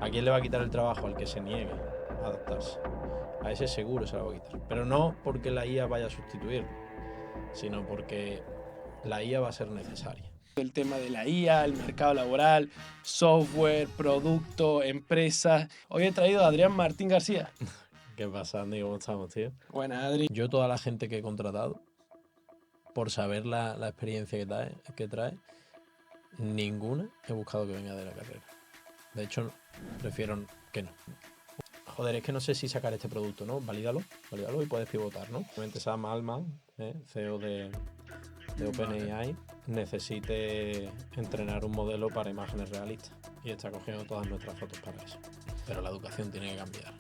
¿A quién le va a quitar el trabajo? Al que se niegue a adaptarse. A ese seguro se lo va a quitar. Pero no porque la IA vaya a sustituirlo, sino porque la IA va a ser necesaria. El tema de la IA, el mercado laboral, software, producto, empresas. Hoy he traído a Adrián Martín García. ¿Qué pasa, Andy? ¿Cómo estamos, tío? Buenas, Adri. Yo toda la gente que he contratado, por saber la experiencia que trae, ninguna he buscado que venga de la carrera. De hecho, prefiero que no. Joder, es que no sé si sacar este producto, ¿no? Valídalo y puedes pivotar, ¿no? Obviamente Sam Altman, CEO de OpenAI, necesite entrenar un modelo para imágenes realistas y está cogiendo todas nuestras fotos para eso. Pero la educación tiene que cambiar.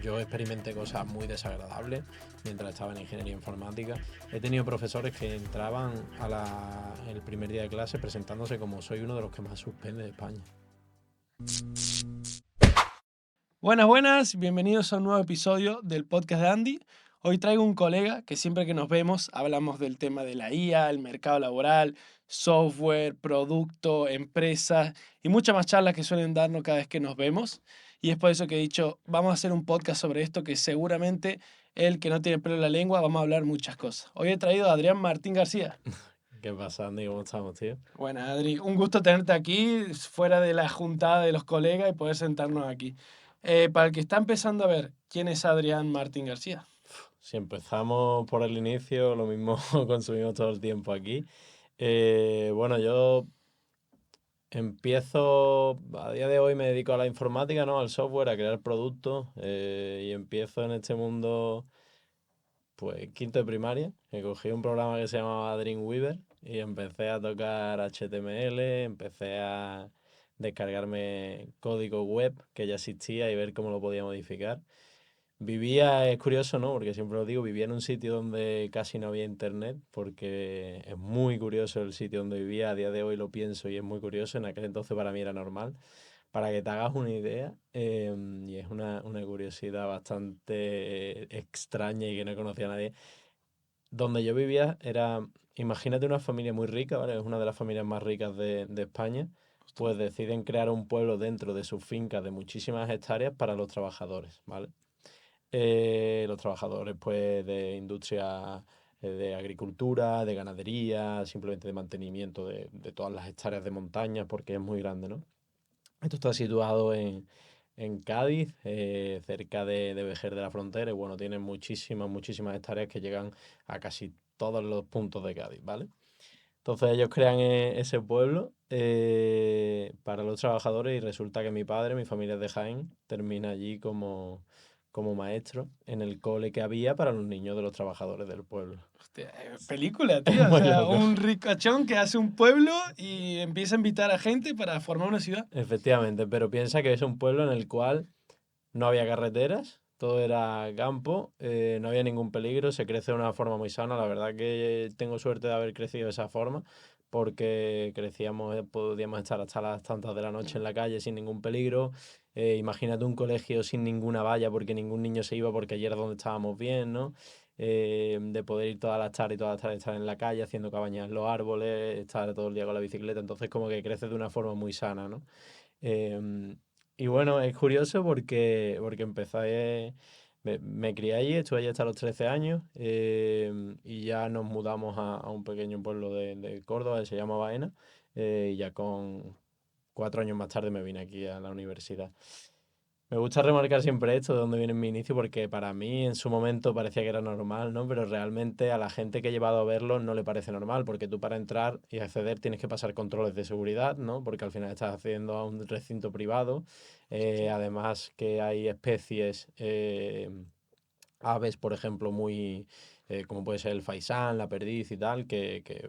Yo experimenté cosas muy desagradables mientras estaba en ingeniería informática. He tenido profesores que entraban el primer día de clase presentándose como soy uno de los que más suspende de España. Buenas, bienvenidos a un nuevo episodio del podcast de Andy. Hoy traigo un colega que siempre que nos vemos hablamos del tema de la IA, el mercado laboral, software, producto, empresas y muchas más charlas que suelen darnos cada vez que nos vemos. Y es por eso que he dicho, vamos a hacer un podcast sobre esto que seguramente él que no tiene pelo en la lengua, vamos a hablar muchas cosas. Hoy he traído a Adrián Martín García. ¿Qué pasa, Andy? ¿Cómo estamos, tío? Bueno, Adri, un gusto tenerte aquí, fuera de la juntada de los colegas y poder sentarnos aquí. Para el que está empezando a ver, ¿quién es Adrián Martín García? Si empezamos por el inicio, lo mismo consumimos todo el tiempo aquí. Bueno, yo empiezo, a día de hoy me dedico a la informática, ¿no? Al software, a crear productos y empiezo en este mundo, pues quinto de primaria, que cogí un programa que se llamaba Dreamweaver y empecé a tocar HTML, empecé a descargarme código web que ya existía y ver cómo lo podía modificar. Vivía, es curioso, ¿no? Porque siempre lo digo, vivía en un sitio donde casi no había internet, porque es muy curioso el sitio donde vivía, a día de hoy lo pienso y es muy curioso, en aquel entonces para mí era normal. Para que te hagas una idea, y es una curiosidad bastante extraña y que no conocía a nadie, donde yo vivía era, imagínate una familia muy rica, ¿vale? Es una de las familias más ricas de España, pues deciden crear un pueblo dentro de sus fincas de muchísimas hectáreas para los trabajadores, ¿vale? Los trabajadores pues de industria de agricultura, de ganadería, simplemente de mantenimiento de todas las hectáreas de montaña porque es muy grande, ¿no? Esto está situado en Cádiz, cerca de Vejer de la Frontera y bueno, tiene muchísimas hectáreas que llegan a casi todos los puntos de Cádiz, ¿vale? Entonces ellos crean ese pueblo para los trabajadores y resulta que mi padre, mi familia es de Jaén, termina allí como maestro en el cole que había para los niños de los trabajadores del pueblo. Hostia, película, Es tío. O muy sea, loco. un ricachón que hace un pueblo y empieza a invitar a gente para formar una ciudad. Efectivamente, pero piensa que es un pueblo en el cual no había carreteras, todo era campo, no había ningún peligro, se crece de una forma muy sana. La verdad que tengo suerte de haber crecido de esa forma, porque crecíamos, podíamos estar hasta las tantas de la noche en la calle sin ningún peligro. Imagínate un colegio sin ninguna valla porque ningún niño se iba porque allí era donde estábamos bien, ¿no? De poder ir todas las tardes y todas las tardes estar en la calle haciendo cabañas en los árboles, estar todo el día con la bicicleta, entonces como que crece de una forma muy sana, ¿no? Em, y bueno, es curioso porque empecé, me crié allí, estuve allí hasta los 13 años y ya nos mudamos a un pequeño pueblo de Córdoba que se llama Baena y ya con 4 años más tarde me vine aquí a la universidad. Me gusta remarcar siempre esto, de dónde viene mi inicio, porque para mí en su momento parecía que era normal, ¿no? Pero realmente a la gente que he llevado a verlo no le parece normal, porque tú para entrar y acceder tienes que pasar controles de seguridad, ¿no? Porque al final estás accediendo a un recinto privado. Además que hay especies, aves, por ejemplo, muy, como puede ser el faisán, la perdiz y tal,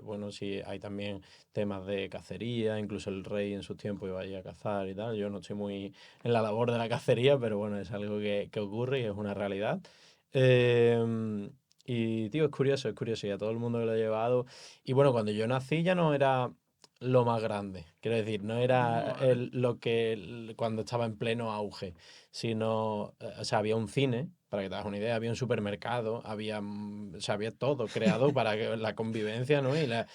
bueno, sí, hay también temas de cacería, incluso el rey en sus tiempos iba allí a cazar y tal. Yo no estoy muy en la labor de la cacería, pero bueno, es algo que ocurre y es una realidad. Y, tío, es curioso, y a todo el mundo que lo ha llevado. Y bueno, cuando yo nací ya no era lo más grande, quiero decir, no era Vale. cuando estaba en pleno auge, sino, o sea, había un cine, para que te hagas una idea, había un supermercado, o sea, había todo creado para la convivencia, ¿no? Y la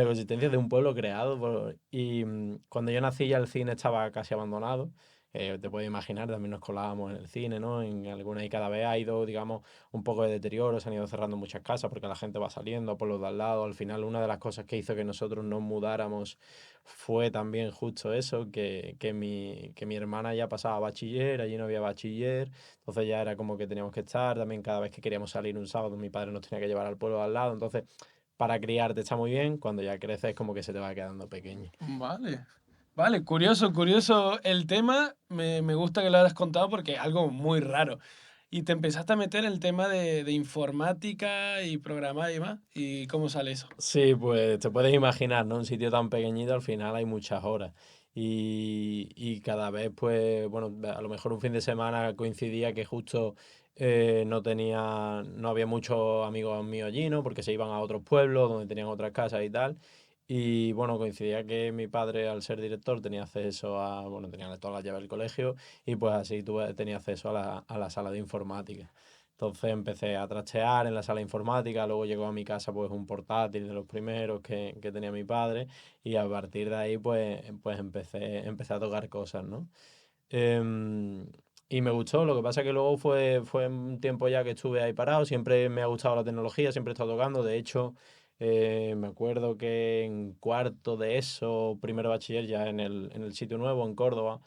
consistencia de un pueblo creado. Y cuando yo nací ya el cine estaba casi abandonado. te puedes imaginar, también nos colábamos en el cine, ¿no? En algunas y cada vez ha ido, digamos, un poco de deterioro, se han ido cerrando muchas casas porque la gente va saliendo por los de al lado. Al final, una de las cosas que hizo que nosotros nos mudáramos fue también justo eso, que mi hermana ya pasaba bachiller, allí no había bachiller, entonces ya era como que teníamos que estar, también cada vez que queríamos salir un sábado, mi padre nos tenía que llevar al pueblo de al lado, entonces para criarte está muy bien, cuando ya creces como que se te va quedando pequeño. Vale. Vale, curioso, curioso el tema. Me gusta que lo hayas contado porque es algo muy raro. Y te empezaste a meter en el tema de informática y programar y demás. ¿Y cómo sale eso? Sí, pues te puedes imaginar, ¿no? Un sitio tan pequeñito al final hay muchas horas. Y cada vez, pues, bueno, a lo mejor un fin de semana coincidía que justo no había muchos amigos míos allí, ¿no? Porque se iban a otros pueblos donde tenían otras casas y tal. Y bueno, coincidía que mi padre, al ser director, tenía acceso bueno, tenía todas las llaves del colegio y pues así tenía acceso a la sala de informática. Entonces empecé a trastear en la sala informática, luego llegó a mi casa pues un portátil de los primeros que tenía mi padre y a partir de ahí pues empecé a tocar cosas, ¿no? Em, y me gustó, lo que pasa que luego fue un tiempo ya que estuve ahí parado, siempre me ha gustado la tecnología, siempre he estado tocando, de hecho me acuerdo que en cuarto de eso, primero bachiller ya en el sitio nuevo, en Córdoba,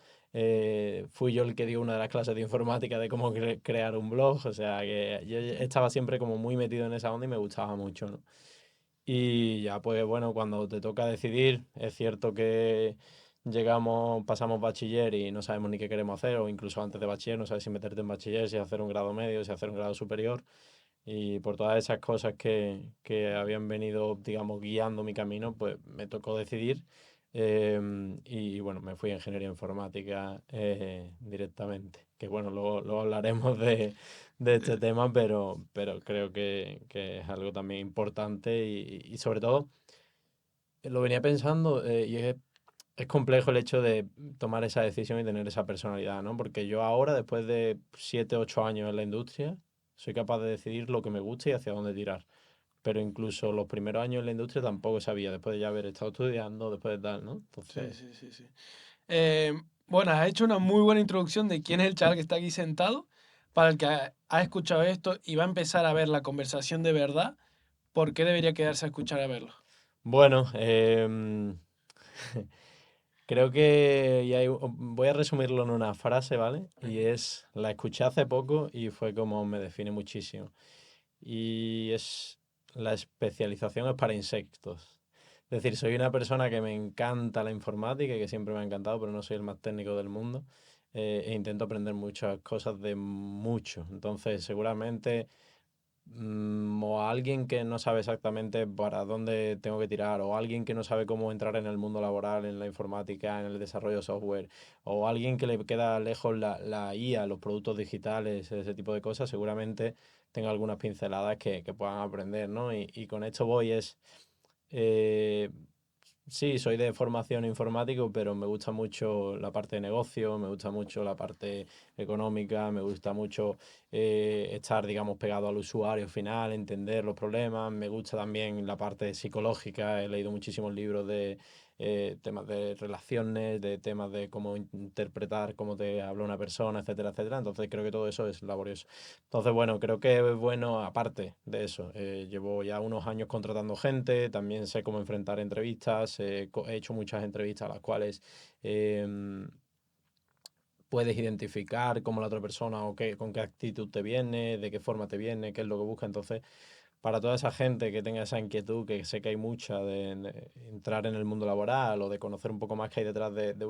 fui yo el que dio una de las clases de informática de cómo crear un blog, o sea que yo estaba siempre como muy metido en esa onda y me gustaba mucho, ¿no? Y ya pues bueno, cuando te toca decidir, es cierto que pasamos bachiller y no sabemos ni qué queremos hacer, o incluso antes de bachiller no sabes si meterte en bachiller, si hacer un grado medio, si hacer un grado superior. Y por todas esas cosas que habían venido, digamos, guiando mi camino, pues me tocó decidir. Y bueno, me fui a ingeniería informática directamente. Que bueno, luego hablaremos de este tema, pero creo que es algo también importante y sobre todo lo venía pensando y es complejo el hecho de tomar esa decisión y tener esa personalidad, ¿no? Porque yo ahora, después de 7 8 años en la industria, soy capaz de decidir lo que me gusta y hacia dónde tirar. Pero incluso los primeros años en la industria tampoco sabía, después de ya haber estado estudiando, después de tal, ¿no? Sí, Entonces, sí, sí, sí. Bueno, has hecho una muy buena introducción de quién es el chaval que está aquí sentado. Para el que ha escuchado esto y va a empezar a ver la conversación de verdad, ¿por qué debería quedarse a escuchar a verlo? bueno, creo que voy a resumirlo en una frase, ¿vale? Y Ujú. la escuché hace poco y fue como me define muchísimo. Y la especialización es para insectos. Es decir, soy una persona que me encanta la informática y que siempre me ha encantado, pero no soy el más técnico del mundo. E intento aprender muchas cosas de mucho. Entonces, seguramente o a alguien que no sabe exactamente para dónde tengo que tirar, o alguien que no sabe cómo entrar en el mundo laboral, en la informática, en el desarrollo de software, o alguien que le queda lejos la IA, los productos digitales, ese tipo de cosas, seguramente tenga algunas pinceladas que puedan aprender, ¿no? Y con esto eh, sí, soy de formación informático, pero me gusta mucho la parte de negocio, me gusta mucho la parte económica, me gusta mucho estar, digamos, pegado al usuario final, entender los problemas, me gusta también la parte psicológica, he leído muchísimos libros de temas de relaciones, de temas de cómo interpretar cómo te habla una persona, etcétera, etcétera. Entonces creo que todo eso es laborioso. Entonces, bueno, creo que es bueno, aparte de eso, llevo ya unos años contratando gente, también sé cómo enfrentar entrevistas, he hecho muchas entrevistas a las cuales em, puedes identificar cómo la otra persona o con qué actitud te viene, de qué forma te viene, qué es lo que busca. Entonces, para toda esa gente que tenga esa inquietud, que sé que hay mucha de entrar en el mundo laboral o de conocer un poco más qué hay detrás de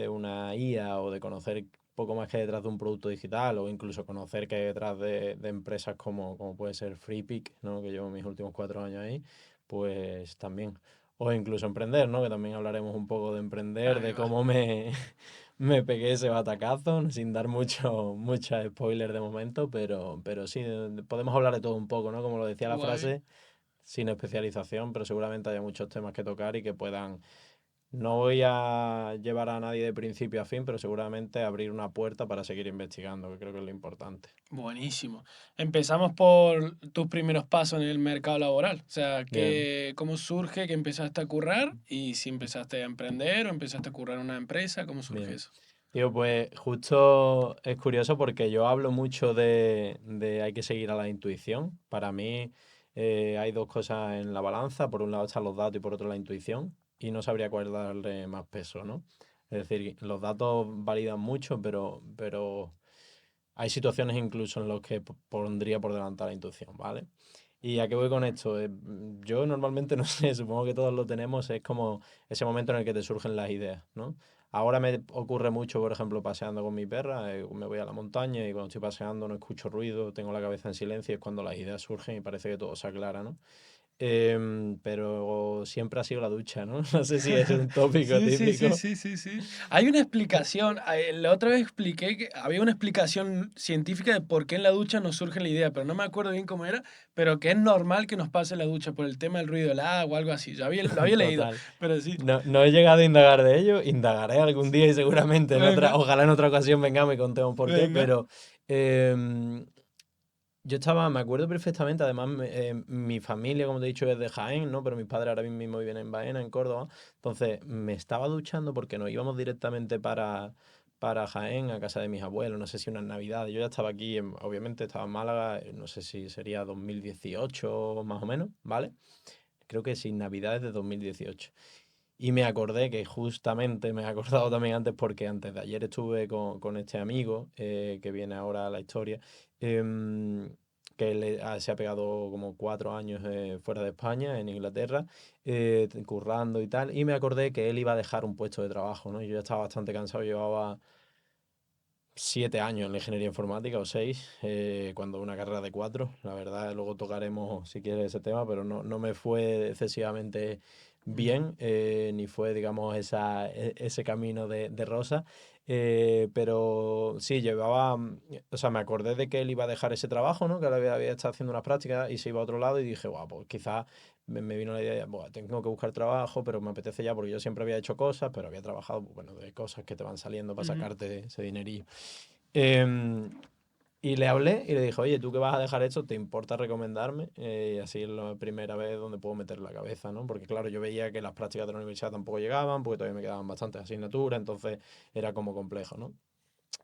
una IA o de conocer un poco más qué hay detrás de un producto digital o incluso conocer qué hay detrás de empresas como puede ser FreePic, ¿no? Que llevo mis últimos 4 años ahí, pues también. O incluso emprender, ¿no? Que también hablaremos un poco de emprender, Ahí de va. cómo me pegué ese batacazo, sin dar mucha spoiler de momento, pero sí, podemos hablar de todo un poco, ¿no? Como lo decía la Guay. frase, sin especialización, pero seguramente haya muchos temas que tocar y que puedan No voy a llevar a nadie de principio a fin, pero seguramente abrir una puerta para seguir investigando, que creo que es lo importante. Buenísimo. Empezamos por tus primeros pasos en el mercado laboral. O sea, Bien, ¿cómo surge que empezaste a currar? Y si empezaste a emprender o empezaste a currar en una empresa, ¿cómo surge bien. eso? Tío, pues justo es curioso porque yo hablo mucho de hay que seguir a la intuición. Para mí hay dos cosas en la balanza. Por un lado están los datos y por otro la intuición. Y no sabría cuál darle más peso, ¿no? Es decir, los datos validan mucho, pero hay situaciones incluso en las que pondría por delante la intuición, ¿vale? ¿Y a qué voy con esto? Yo normalmente no sé, supongo que todos lo tenemos, es como ese momento en el que te surgen las ideas, ¿no? Ahora me ocurre mucho, por ejemplo, paseando con mi perra, me voy a la montaña y cuando estoy paseando no escucho ruido, tengo la cabeza en silencio, y es cuando las ideas surgen y parece que todo se aclara, ¿no? Pero siempre ha sido la ducha, ¿no? No sé si es un tópico Sí, sí, sí, típico. sí, sí, sí. Hay una explicación, la otra vez expliqué que había una explicación científica de por qué en la ducha nos surge la idea, pero no me acuerdo bien cómo era, pero que es normal que nos pase en la ducha por el tema del ruido del agua o algo así. Lo había leído, Total. pero sí. No, no he llegado a indagar de ello, indagaré algún día y seguramente Venga, ojalá en otra ocasión vengamos y contemos por qué, venga. pero yo me acuerdo perfectamente, además mi familia, como te he dicho, es de Jaén, ¿no? Pero mis padres ahora mismo viven en Baena, en Córdoba, entonces me estaba duchando porque nos íbamos directamente para Jaén, a casa de mis abuelos, no sé si unas navidades, yo ya estaba aquí, obviamente estaba en Málaga, no sé si sería 2018 más o menos, ¿vale? Creo que sí, Navidades de 2018. Y me acordé que justamente me he acordado también antes porque antes de ayer estuve con este amigo que viene ahora a la historia, em, que se ha pegado como 4 años fuera de España, en Inglaterra, currando y tal, y me acordé que él iba a dejar un puesto de trabajo, ¿no? Yo ya estaba bastante cansado, llevaba 7 años en la ingeniería informática o 6, cuando una carrera de 4. La verdad, luego tocaremos si quieres ese tema, pero no me fue excesivamente Ujú. bien, ni fue, digamos, ese camino de rosa. Pero sí, o sea, me acordé de que él iba a dejar ese trabajo, ¿no? Que ahora había estado haciendo unas prácticas y se iba a otro lado y dije, guau, pues quizás me vino la idea, "Buah, tengo que buscar trabajo, pero me apetece ya porque yo siempre había hecho cosas, pero había trabajado, pues, bueno, de cosas que te van saliendo para Ujú. sacarte ese dinerillo. Em, y le hablé y le dije, oye, tú que vas a dejar esto, ¿te importa recomendarme? Así es la primera vez donde puedo meter la cabeza, ¿no? Porque claro, yo veía que las prácticas de la universidad tampoco llegaban, porque todavía me quedaban bastantes asignaturas, entonces era como complejo, ¿no?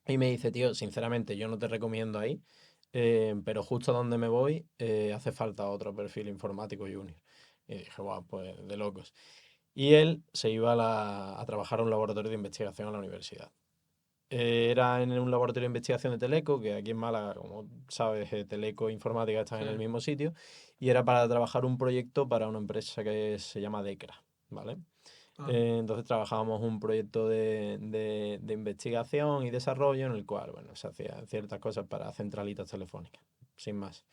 Y me dice, tío, sinceramente, yo no te recomiendo ahí, pero justo a donde me voy hace falta otro perfil informático junior. Y dije, guau, pues de locos. Y él se iba a trabajar a un laboratorio de investigación a la universidad. Era en un laboratorio de investigación de Teleco, que aquí en Málaga, como sabes, Teleco e Informática están Sí. en el mismo sitio, y era para trabajar un proyecto para una empresa que se llama Decra, ¿vale? Ah, Entonces trabajábamos un proyecto de investigación y desarrollo en el cual, bueno, se hacían ciertas cosas para centralitas telefónicas, sin más.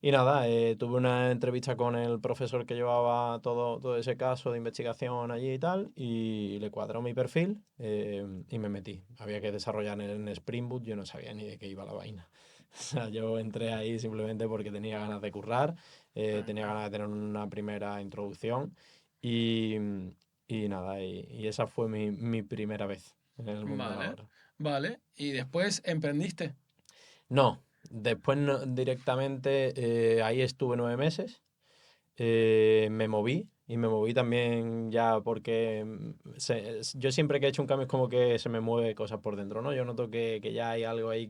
Y nada, tuve una entrevista con el profesor que llevaba todo ese caso de investigación allí y tal, y le cuadró mi perfil y me metí. Había que desarrollar en Spring Boot, yo no sabía ni de qué iba la vaina. O sea, yo entré ahí simplemente porque tenía ganas de currar, tenía venga. ganas de tener una primera introducción y, y nada, y esa fue mi primera vez en el mundo Vale, laboral. vale. ¿Y después emprendiste? No, después directamente ahí estuve 9 meses. Me moví y me moví también ya porque yo siempre que he hecho un cambio es como que se me mueve cosas por dentro, ¿no? Yo noto que ya hay algo ahí Mm.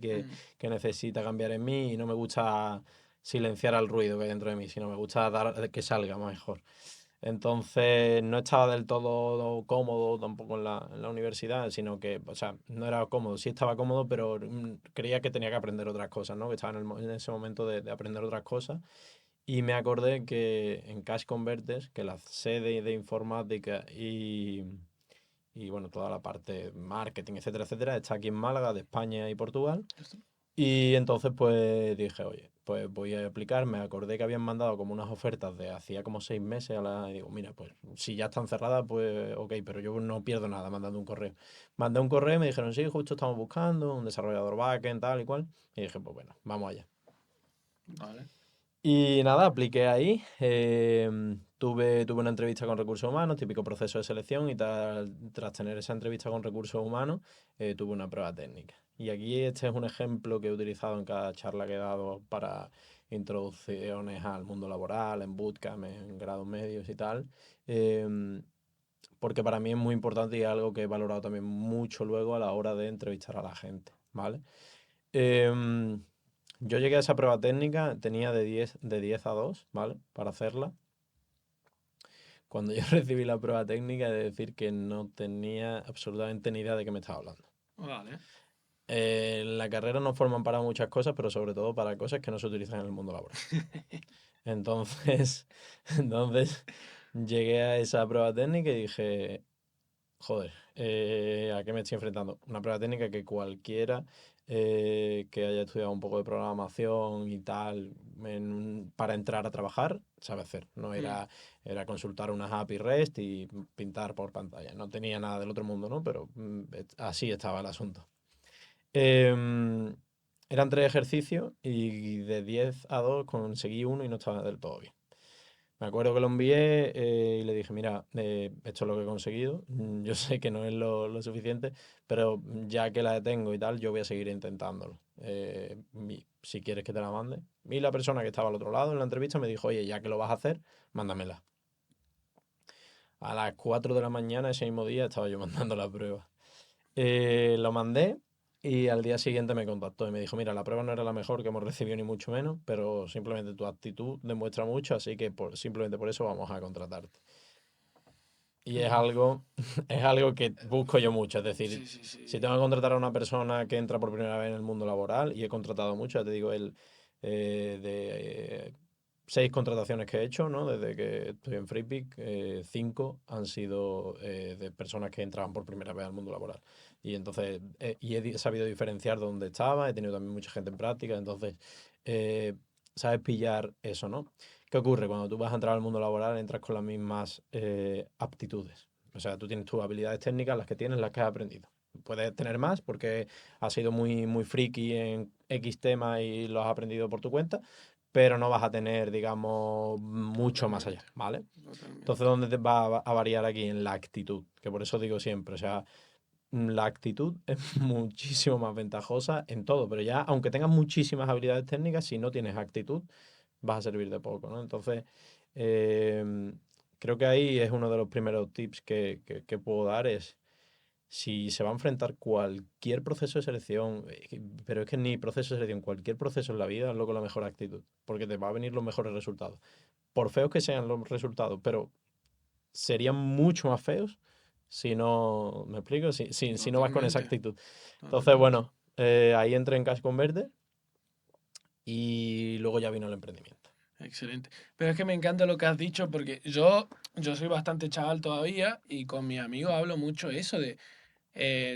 que necesita cambiar en mí y no me gusta silenciar al ruido que hay dentro de mí, sino me gusta dar que salga mejor. Entonces no estaba del todo cómodo tampoco en la universidad, sino que, o sea, no era cómodo, sí estaba cómodo, pero creía que tenía que aprender otras cosas, ¿no? Que estaba en ese momento de aprender otras cosas. Y me acordé que en Cash Converters, que la sede de informática y bueno, toda la parte marketing, etcétera, etcétera, está aquí en Málaga, de España y Portugal. Esto- Y entonces pues dije, oye, pues voy a aplicar. Me acordé que habían mandado como unas ofertas de hacía como 6 meses y digo, mira, pues si ya están cerradas, pues ok, pero yo no pierdo nada mandando un correo. Mandé un correo y me dijeron, sí, justo estamos buscando un desarrollador backend, tal y cual. Y dije, pues bueno, vamos allá. Vale. Y nada, apliqué ahí. tuve una entrevista con recursos humanos, típico proceso de selección, y tras tener esa entrevista con recursos humanos, tuve una prueba técnica. Y aquí este es un ejemplo que he utilizado en cada charla que he dado para introducciones al mundo laboral, en bootcamp, en grados medios y tal, porque para mí es muy importante y es algo que he valorado también mucho luego a la hora de entrevistar a la gente, ¿vale? Yo llegué a esa prueba técnica, tenía de 10 a 2, ¿vale? Para hacerla. Cuando yo recibí la prueba técnica, he de decir que no tenía absolutamente ni idea de qué me estaba hablando. Vale. La carrera nos forman para muchas cosas, pero sobre todo para cosas que no se utilizan en el mundo laboral. Entonces, entonces llegué a esa prueba técnica y dije, joder, ¿a qué me estoy enfrentando? Una prueba técnica que cualquiera que haya estudiado un poco de programación y tal para entrar a trabajar sabe hacer. No Mm. era consultar unas API REST y pintar por pantalla. No tenía nada del otro mundo, ¿no? Pero así estaba el asunto. Em, Eran 3 ejercicios y de 10 a 2 conseguí uno y no estaba del todo bien. Me acuerdo que lo envié y le dije, mira, esto es lo que he conseguido. Yo sé que no es lo suficiente, pero ya que la tengo y tal, yo voy a seguir intentándolo. Si quieres que te la mande. Y la persona que estaba al otro lado en la entrevista me dijo, oye, ya que lo vas a hacer, mándamela. A las 4 de la mañana ese mismo día estaba yo mandando la prueba. Lo mandé y al día siguiente me contactó y me dijo, mira, la prueba no era la mejor que hemos recibido ni mucho menos, pero simplemente tu actitud demuestra mucho, así que simplemente por eso vamos a contratarte. Y es Mm. algo, es algo que busco yo mucho, es decir, Sí, sí, si sí. tengo que contratar a una persona que entra por primera vez en el mundo laboral, y he contratado mucho, ya te digo, de 6 contrataciones que he hecho, ¿no? Desde que estoy en FreePick, 5 han sido de personas que entraban por primera vez al mundo laboral. Y entonces, he sabido diferenciar dónde estaba, he tenido también mucha gente en práctica, entonces, eh, sabes pillar eso, ¿no? ¿Qué ocurre? Cuando tú vas a entrar al mundo laboral, entras con las mismas aptitudes. O sea, tú tienes tus habilidades técnicas, las que tienes, las que has aprendido. Puedes tener más porque has sido muy, muy friki en X tema y lo has aprendido por tu cuenta, pero no vas a tener, digamos, mucho más allá, Totalmente. ¿vale? Entonces, Totalmente. ¿dónde te va a variar aquí? En la actitud, que por eso digo siempre, o sea, la actitud es muchísimo más ventajosa en todo, pero ya, aunque tengas muchísimas habilidades técnicas, si no tienes actitud, vas a servir de poco, ¿no? Entonces, em, creo que ahí es uno de los primeros tips que puedo dar es, si se va a enfrentar cualquier proceso de selección, pero es que ni proceso de selección, cualquier proceso en la vida, hazlo con la mejor actitud, porque te va a venir los mejores resultados. Por feos que sean los resultados, pero serían mucho más feos si no, ¿me explico? Si no vas con esa Totalmente. actitud. Entonces, Totalmente. bueno, ahí entré en Cash Converter y luego ya vino el emprendimiento. Excelente. Pero es que me encanta lo que has dicho porque yo soy bastante chaval todavía y con mis amigos hablo mucho eso de,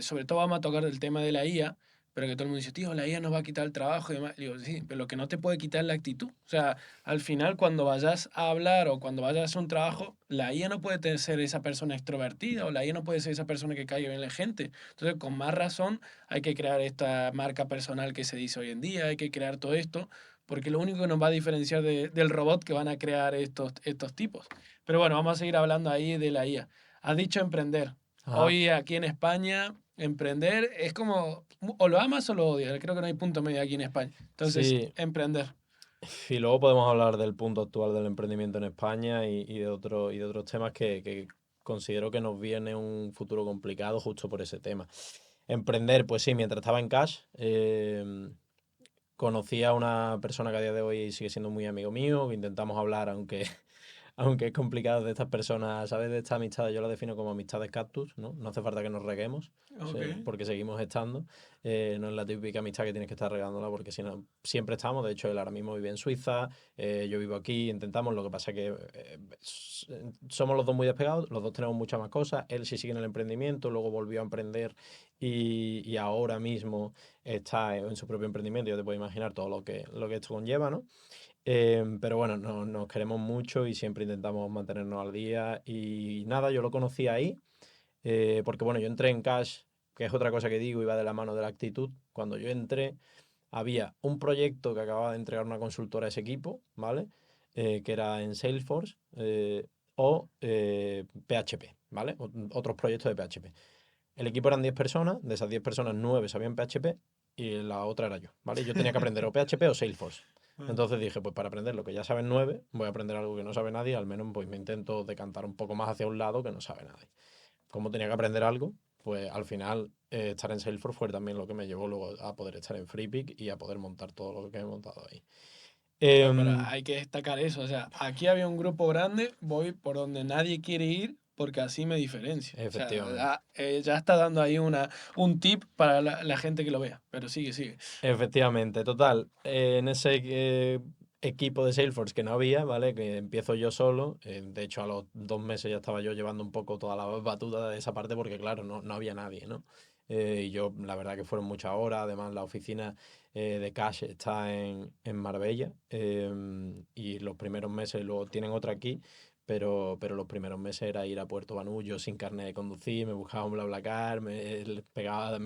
sobre todo vamos a tocar el tema de la IA, pero que todo el mundo dice, tío, la IA nos va a quitar el trabajo y demás. Y digo, sí, pero lo que no te puede quitar es la actitud. O sea, al final cuando vayas a hablar o cuando vayas a hacer un trabajo, la IA no puede ser esa persona extrovertida o la IA no puede ser esa persona que caiga bien a la gente. Entonces, con más razón, hay que crear esta marca personal que se dice hoy en día, hay que crear todo esto, porque lo único que nos va a diferenciar del robot que van a crear estos tipos. Pero bueno, vamos a seguir hablando ahí de la IA. Has dicho emprender. Ajá. Hoy aquí en España, emprender es como, o lo amas o lo odias. Creo que no hay punto medio aquí en España. Entonces, Sí, emprender. y luego podemos hablar del punto actual del emprendimiento en España y de otros temas que considero que nos viene un futuro complicado justo por ese tema. Emprender, pues sí, mientras estaba en Cash, conocí a una persona que a día de hoy sigue siendo muy amigo mío, que intentamos hablar, aunque es complicado, de estas personas, ¿sabes? De estas amistades, yo las defino como amistades cactus, ¿no? No hace falta que nos reguemos, Ok. porque seguimos estando. No es la típica amistad que tienes que estar regándola, porque si no, siempre estamos. De hecho, él ahora mismo vive en Suiza, yo vivo aquí, intentamos. Lo que pasa es que somos los dos muy despegados, los dos tenemos muchas más cosas. Él sí sigue en el emprendimiento, luego volvió a emprender y ahora mismo está en su propio emprendimiento. Ya te puedes imaginar todo lo que esto conlleva, ¿no? Pero bueno, nos queremos mucho y siempre intentamos mantenernos al día. Y nada, yo lo conocí ahí, porque bueno, yo entré en Cash, que es otra cosa que digo, iba de la mano de la actitud. Cuando yo entré, había un proyecto que acababa de entregar una consultora a ese equipo, ¿vale? Que era en Salesforce. o PHP, ¿vale? Otros proyectos de PHP. El equipo eran 10 personas, de esas 10 personas 9 sabían PHP y la otra era yo, ¿vale? Yo tenía que aprender o PHP o Salesforce. Entonces dije, pues para aprender lo que ya saben 9, voy a aprender algo que no sabe nadie, al menos pues me intento decantar un poco más hacia un lado que no sabe nadie. Como tenía que aprender algo, pues al final estar en Salesforce fue también lo que me llevó luego a poder estar en FreePic y a poder montar todo lo que he montado ahí. Claro, pero Em, hay que destacar eso. O sea, aquí había un grupo grande, voy por donde nadie quiere ir porque así me diferencio. O sea, efectivamente. ya está dando ahí un tip para la gente que lo vea. Pero sigue, sigue. Efectivamente, total. En ese equipo de Salesforce que no había, ¿vale? Que empiezo yo solo. De hecho, a los 2 meses ya estaba yo llevando un poco toda la batuta de esa parte porque, claro, no había nadie, ¿no? Y yo, la verdad que fueron muchas horas. Además, la oficina de Cash está en Marbella. Y los primeros meses, luego tienen otra aquí. Pero los primeros meses era ir a Puerto Banús, yo sin carnet de conducir, me buscaba un BlaBlaCar, me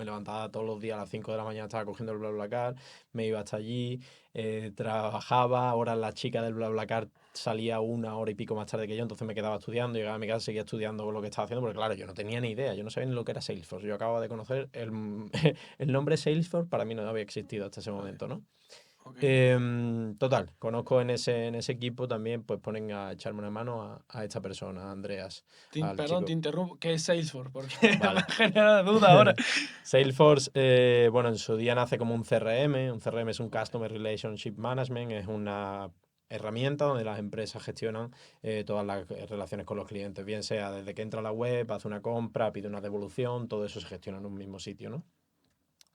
levantaba todos los días a las 5 de la mañana, estaba cogiendo el BlaBlaCar, me iba hasta allí, trabajaba, ahora la chica del BlaBlaCar salía 1 hora y pico más tarde que yo, entonces me quedaba estudiando, llegaba a mi casa, seguía estudiando lo que estaba haciendo, porque claro, yo no tenía ni idea, yo no sabía ni lo que era Salesforce, yo acababa de conocer el nombre Salesforce, para mí no había existido hasta ese Vale, momento, ¿no? ok. Total, conozco en ese equipo también, pues ponen a echarme una mano a esta persona, a Andreas, al Perdón, te chico. interrumpo. ¿Qué es Salesforce? Porque me Vale. ha generado duda ahora. Salesforce, bueno, en su día nace como un CRM. Un CRM es un Customer Relationship Management, es una herramienta donde las empresas gestionan todas las relaciones con los clientes, bien sea desde que entra a la web, hace una compra, pide una devolución, todo eso se gestiona en un mismo sitio, ¿no?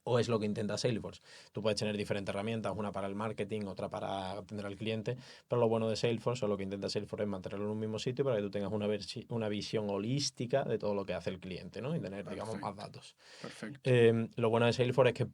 O es lo que intenta Salesforce. Tú puedes tener diferentes herramientas, una para el marketing, otra para atender al cliente, pero lo bueno de Salesforce o lo que intenta Salesforce es mantenerlo en un mismo sitio para que tú tengas una visión holística de todo lo que hace el cliente, ¿no? Y tener, digamos, más Perfecto, datos. perfecto. Lo bueno de Salesforce es que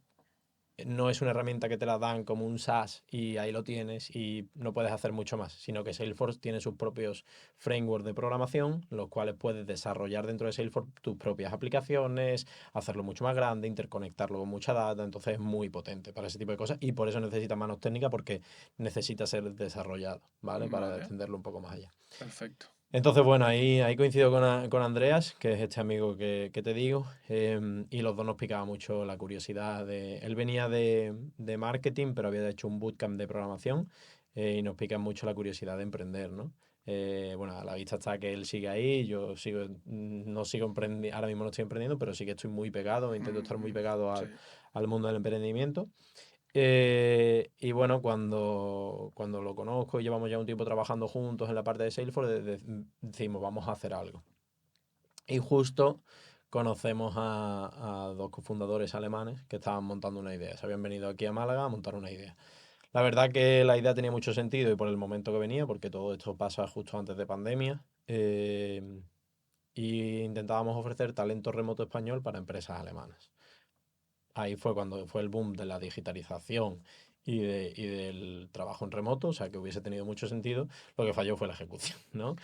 no es una herramienta que te la dan como un SaaS y ahí lo tienes y no puedes hacer mucho más, sino que Salesforce tiene sus propios frameworks de programación, los cuales puedes desarrollar dentro de Salesforce tus propias aplicaciones, hacerlo mucho más grande, interconectarlo con mucha data, entonces es muy potente para ese tipo de cosas y por eso necesita manos técnicas porque necesita ser desarrollado, ¿vale? Para Vale, extenderlo un poco más allá. perfecto. Entonces, bueno, ahí coincido con Andreas, que es este amigo que te digo, y los dos nos picaba mucho la curiosidad de... Él venía de marketing, pero había hecho un bootcamp de programación, y nos pica mucho la curiosidad de emprender, ¿no? Bueno, a la vista está que él sigue ahí, yo sigo, no sigo emprendiendo, ahora mismo no estoy emprendiendo, pero sí que estoy muy pegado, intento estar muy Ujú, pegado sí. al mundo del emprendimiento. Y bueno, cuando lo conozco y llevamos ya un tiempo trabajando juntos en la parte de Salesforce, decimos, vamos a hacer algo. Y justo conocemos a dos cofundadores alemanes que estaban montando una idea. Se habían venido aquí a Málaga a montar una idea. La verdad que la idea tenía mucho sentido y por el momento que venía, porque todo esto pasa justo antes de pandemia, y intentábamos ofrecer talento remoto español para empresas alemanas. Ahí fue cuando fue el boom de la digitalización y del trabajo en remoto, o sea que hubiese tenido mucho sentido. Lo que falló fue la ejecución, ¿no?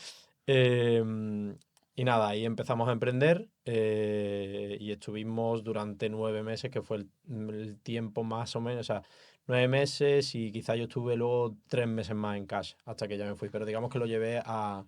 Em, y nada, ahí empezamos a emprender y estuvimos durante 9 meses, que fue el tiempo más o menos, o sea, 9 meses y quizá yo estuve luego 3 meses más en casa hasta que ya me fui, pero digamos que lo llevé a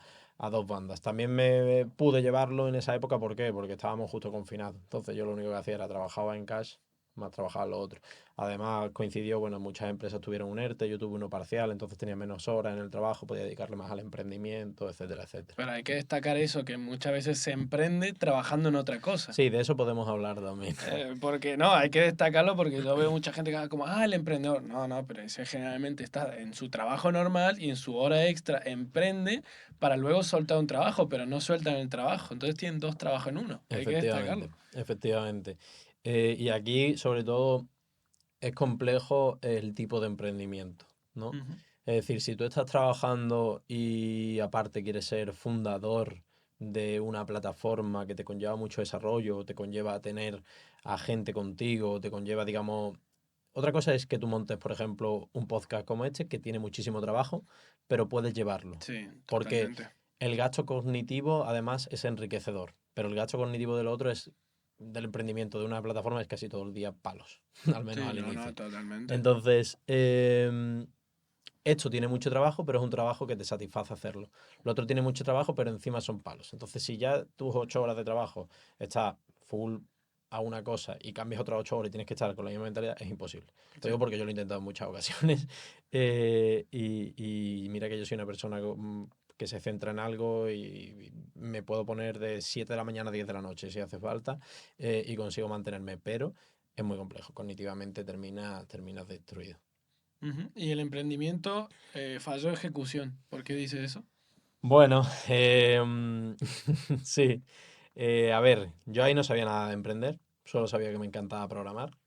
dos bandas. También me pude llevarlo en esa época, ¿por qué? Porque estábamos justo confinados. Entonces yo lo único que hacía era trabajaba en cash más trabajaba lo otro. Además coincidió, bueno, muchas empresas tuvieron un ERTE, yo tuve uno parcial, entonces tenía menos horas en el trabajo, podía dedicarle más al emprendimiento, etcétera, etcétera. Pero hay que destacar eso, que muchas veces se emprende trabajando en otra cosa. Sí, de eso podemos hablar también. Porque no, hay que destacarlo porque yo veo mucha gente que como, el emprendedor. No, no, pero ese generalmente está en su trabajo normal y en su hora extra emprende para luego soltar un trabajo, pero no sueltan el trabajo. Entonces tienen dos trabajos en uno. Hay que Efectivamente, destacarlo. efectivamente. Y aquí, sobre todo, es complejo el tipo de emprendimiento, ¿no? Ujú. Es decir, si tú estás trabajando y aparte quieres ser fundador de una plataforma que te conlleva mucho desarrollo, te conlleva a tener a gente contigo, te conlleva, digamos... Otra cosa es que tú montes, por ejemplo, un podcast como este, que tiene muchísimo trabajo, pero puedes llevarlo. Sí, Porque totalmente. el gasto cognitivo, además, es enriquecedor, pero el gasto cognitivo del otro es del emprendimiento de una plataforma es casi todo el día palos, al menos Sí, al no, no, inicio. totalmente. Entonces, esto tiene mucho trabajo, pero es un trabajo que te satisface hacerlo. Lo otro tiene mucho trabajo, pero encima son palos. Entonces, si ya tus 8 horas de trabajo estás full a una cosa y cambias otras 8 horas y tienes que estar con la misma mentalidad, es imposible. Lo Sí. digo porque yo lo he intentado en muchas ocasiones. Y mira que yo soy una persona que se centra en algo y me puedo poner de 7 de la mañana a 10 de la noche si hace falta, y consigo mantenerme, pero es muy complejo. Cognitivamente terminas destruido. Ujú. Y el emprendimiento falló ejecución. ¿Por qué dice eso? Bueno, sí. A ver, yo ahí no sabía nada de emprender, solo sabía que me encantaba programar.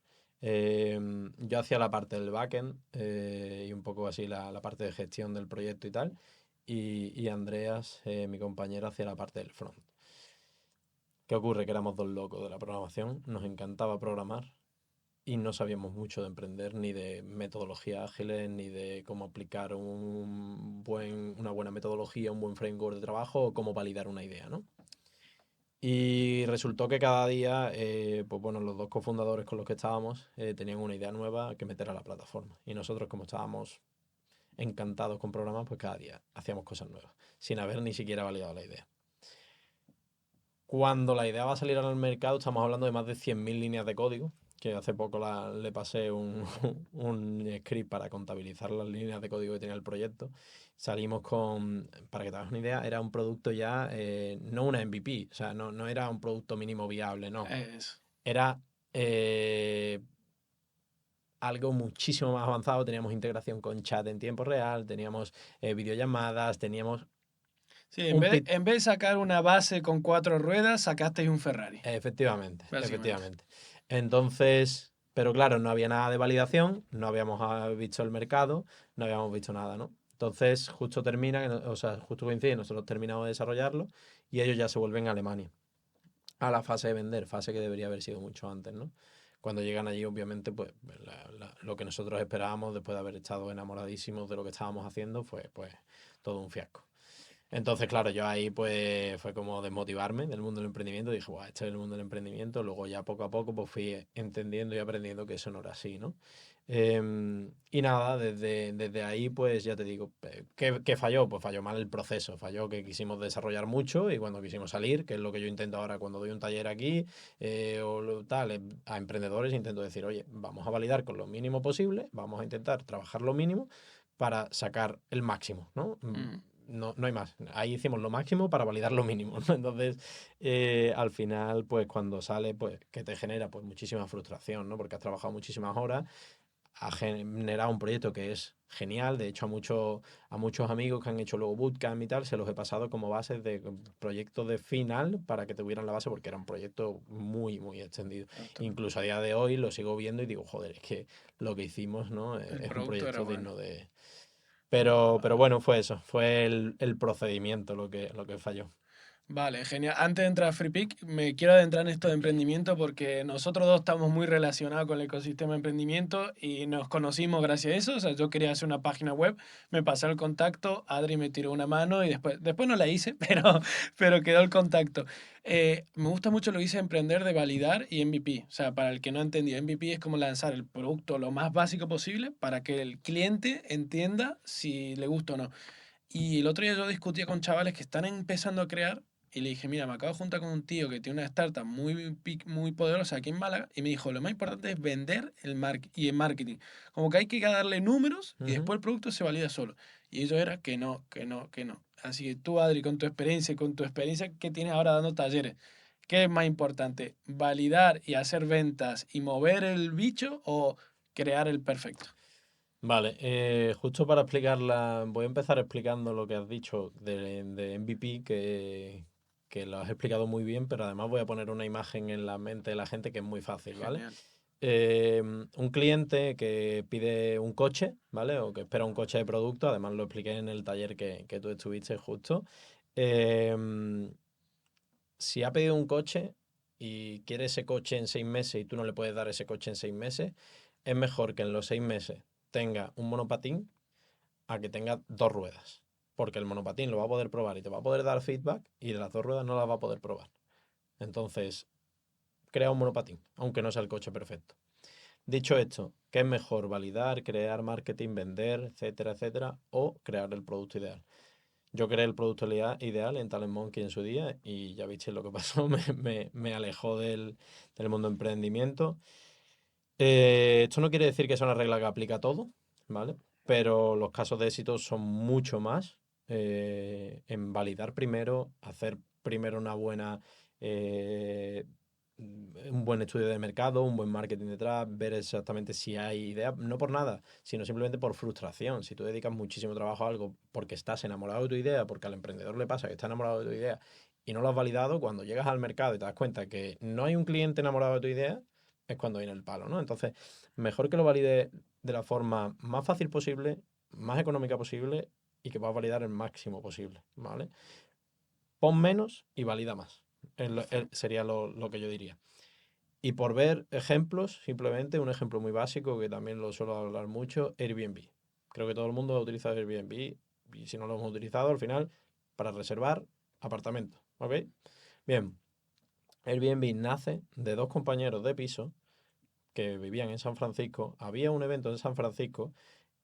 Yo hacía la parte del backend, y un poco así la parte de gestión del proyecto y tal. Y Andreas, mi compañero, hacía la parte del front. ¿Qué ocurre? Que éramos dos locos de la programación, nos encantaba programar y no sabíamos mucho de emprender, ni de metodologías ágiles, ni de cómo aplicar una buena metodología, un buen framework de trabajo o cómo validar una idea, ¿no? Y resultó que cada día, pues bueno, los dos cofundadores con los que estábamos tenían una idea nueva que meter a la plataforma. Y nosotros, como estábamos encantados con programas, pues cada día hacíamos cosas nuevas, sin haber ni siquiera validado la idea. Cuando la idea va a salir al mercado, estamos hablando de más de 100.000 líneas de código, que hace poco le pasé un script para contabilizar las líneas de código que tenía el proyecto. Salimos para que te hagas una idea, era un producto ya, no una MVP, o sea, no era un producto mínimo viable, no. Eso. Era algo muchísimo más avanzado, teníamos integración con chat en tiempo real, teníamos videollamadas, teníamos Sí, un pit. en vez de sacar una base con 4 ruedas, sacasteis un Ferrari, Efectivamente, básicamente. efectivamente. Entonces, pero claro, no había nada de validación, no habíamos visto el mercado, no habíamos visto nada, ¿no? Entonces, justo termina, o sea, justo coincide, nosotros terminamos de desarrollarlo y ellos ya se vuelven a Alemania, a la fase de vender, fase que debería haber sido mucho antes, ¿no? Cuando llegan allí, obviamente, pues lo que nosotros esperábamos después de haber estado enamoradísimos de lo que estábamos haciendo fue pues todo un fiasco. Entonces, claro, yo ahí pues fue como desmotivarme del mundo del emprendimiento. Dije, guau, este es el mundo del emprendimiento. Luego ya poco a poco pues fui entendiendo y aprendiendo que eso no era así, ¿no? Y nada, desde ahí pues ya te digo, ¿qué falló? Pues falló mal el proceso, falló que quisimos desarrollar mucho y cuando quisimos salir, que es lo que yo intento ahora cuando doy un taller aquí, a emprendedores intento decir, oye, vamos a validar con lo mínimo posible, vamos a intentar trabajar lo mínimo para sacar el máximo, ¿no? Mm. No hay más. Ahí hicimos lo máximo para validar lo mínimo, ¿no? Entonces, al final, pues cuando sale, pues, que te genera pues muchísima frustración, ¿no? Porque has trabajado muchísimas horas, has generado un proyecto que es genial. De hecho, a muchos amigos que han hecho luego bootcamp y tal, se los he pasado como bases de proyectos de final para que tuvieran la base, porque era un proyecto muy, muy extendido. Ostras, Incluso a día de hoy lo sigo viendo y digo, joder, es que lo que hicimos, ¿no? el Es un producto era proyecto bueno. digno de. Pero bueno, fue eso, fue el procedimiento lo que falló. Vale, genial. Antes de entrar a FreePick, me quiero adentrar en esto de emprendimiento porque nosotros dos estamos muy relacionados con el ecosistema de emprendimiento y nos conocimos gracias a eso. O sea, yo quería hacer una página web, me pasó el contacto, Adri me tiró una mano y después no la hice, pero quedó el contacto. Me gusta mucho lo que dice emprender de validar y MVP. O sea, para el que no entendía, MVP es como lanzar el producto lo más básico posible para que el cliente entienda si le gusta o no. Y el otro día yo discutía con chavales que están empezando a crear y le dije, mira, me acabo de juntar con un tío que tiene una startup muy poderosa aquí en Málaga y me dijo, lo más importante es vender y el marketing. Como que hay que darle números y Ujú. después el producto se valida solo. Y eso era que no, que no, que no. Así que tú, Adri, con tu experiencia que tienes ahora dando talleres, ¿qué es más importante? ¿Validar y hacer ventas y mover el bicho o crear el perfecto? Vale, justo para explicarla, voy a empezar explicando lo que has dicho de MVP, que lo has explicado muy bien, pero además voy a poner una imagen en la mente de la gente que es muy fácil, ¿vale? Genial. Un cliente que pide un coche, ¿vale? O que espera un coche de producto, además lo expliqué en el taller que tú estuviste justo. em, si ha pedido un coche y quiere ese coche en 6 meses y tú no le puedes dar ese coche en 6 meses, es mejor que en los 6 meses tenga un monopatín a que tenga dos ruedas. Porque el monopatín lo va a poder probar y te va a poder dar feedback y de las dos ruedas no las va a poder probar. Entonces, crea un monopatín, aunque no sea el coche perfecto. Dicho esto, ¿qué es mejor? ¿Validar, crear marketing, vender, etcétera, etcétera? ¿O crear el producto ideal? Yo creé el producto ideal en Talent Monkey en su día y ya viste lo que pasó, me alejó del mundo emprendimiento. Esto no quiere decir que sea una regla que aplica a todo, ¿vale? Pero los casos de éxito son mucho más en validar primero, hacer primero un buen estudio de mercado, un buen marketing detrás, ver exactamente si hay ideas, no por nada, sino simplemente por frustración. Si tú dedicas muchísimo trabajo a algo porque estás enamorado de tu idea, porque al emprendedor le pasa que está enamorado de tu idea y no lo has validado, cuando llegas al mercado y te das cuenta que no hay un cliente enamorado de tu idea, es cuando viene el palo, ¿no? Entonces, mejor que lo valide de la forma más fácil posible, más económica posible y que puedas validar el máximo posible, ¿vale? Pon menos y valida más. Sería lo que yo diría. Y por ver ejemplos, simplemente un ejemplo muy básico que también lo suelo hablar mucho, Airbnb. Creo que todo el mundo ha utilizado Airbnb y si no lo hemos utilizado, al final, para reservar apartamentos, ¿ok? Bien, Airbnb nace de dos compañeros de piso que vivían en San Francisco, había un evento en San Francisco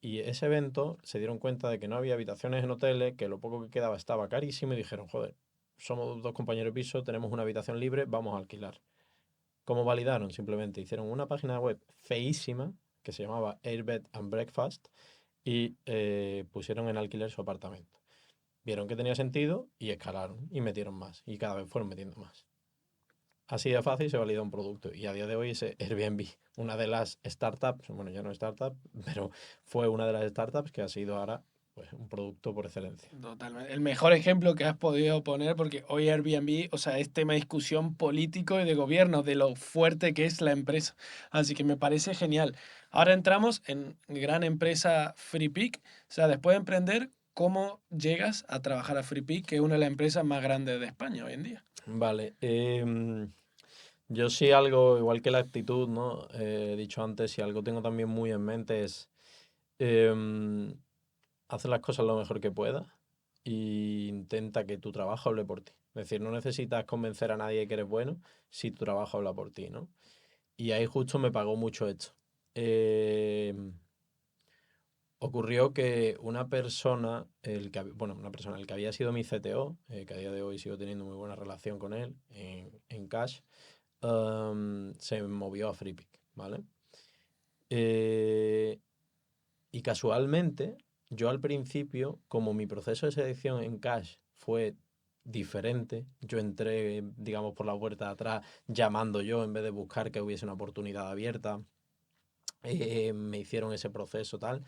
y ese evento se dieron cuenta de que no había habitaciones en hoteles, que lo poco que quedaba estaba carísimo y dijeron, joder, somos dos compañeros de piso, tenemos una habitación libre, vamos a alquilar. ¿Cómo validaron? Simplemente hicieron una página web feísima que se llamaba Airbed and Breakfast y pusieron en alquiler su apartamento. Vieron que tenía sentido y escalaron y metieron más y cada vez fueron metiendo más. Así de fácil se valida un producto. Y a día de hoy es Airbnb, una de las startups, bueno, ya no es startup, pero fue una de las startups que ha sido ahora pues, un producto por excelencia. Totalmente. El mejor ejemplo que has podido poner, porque hoy Airbnb, o sea, es tema de discusión político y de gobierno, de lo fuerte que es la empresa. Así que me parece genial. Ahora entramos en gran empresa FreePic. O sea, después de emprender, ¿cómo llegas a trabajar a FreePic, que es una de las empresas más grandes de España hoy en día? Vale, yo sí algo, igual que la actitud, ¿no? He dicho antes, si algo tengo también muy en mente es em, hacer las cosas lo mejor que puedas e intenta que tu trabajo hable por ti. Es decir, no necesitas convencer a nadie que eres bueno si tu trabajo habla por ti, ¿no? Y ahí justo me pagó mucho esto. Eh, Ocurrió que una persona, el que había sido mi CTO, que a día de hoy sigo teniendo muy buena relación con él en Cash, se movió a FreePic, ¿vale? Eh, y casualmente, yo al principio, como mi proceso de selección en Cash fue diferente, yo entré, digamos, por la puerta de atrás llamando yo en vez de buscar que hubiese una oportunidad abierta. Me hicieron ese proceso tal.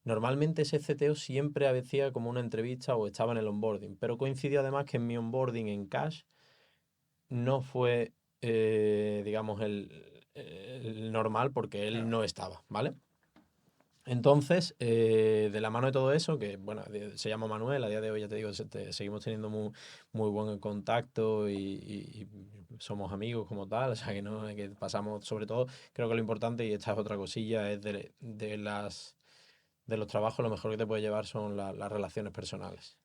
Normalmente ese CTO siempre hacía como una entrevista o estaba en el onboarding, pero coincidió además que en mi onboarding en Cash no fue, digamos, el normal porque él Claro. no estaba, ¿vale? Entonces, de la mano de todo eso, que bueno, se llama Manuel, a día de hoy ya te digo, seguimos teniendo muy buen contacto y somos amigos como tal, o sea que no, que pasamos, sobre todo, creo que lo importante, y esta es otra cosilla, es de los trabajos, lo mejor que te puede llevar son las relaciones personales.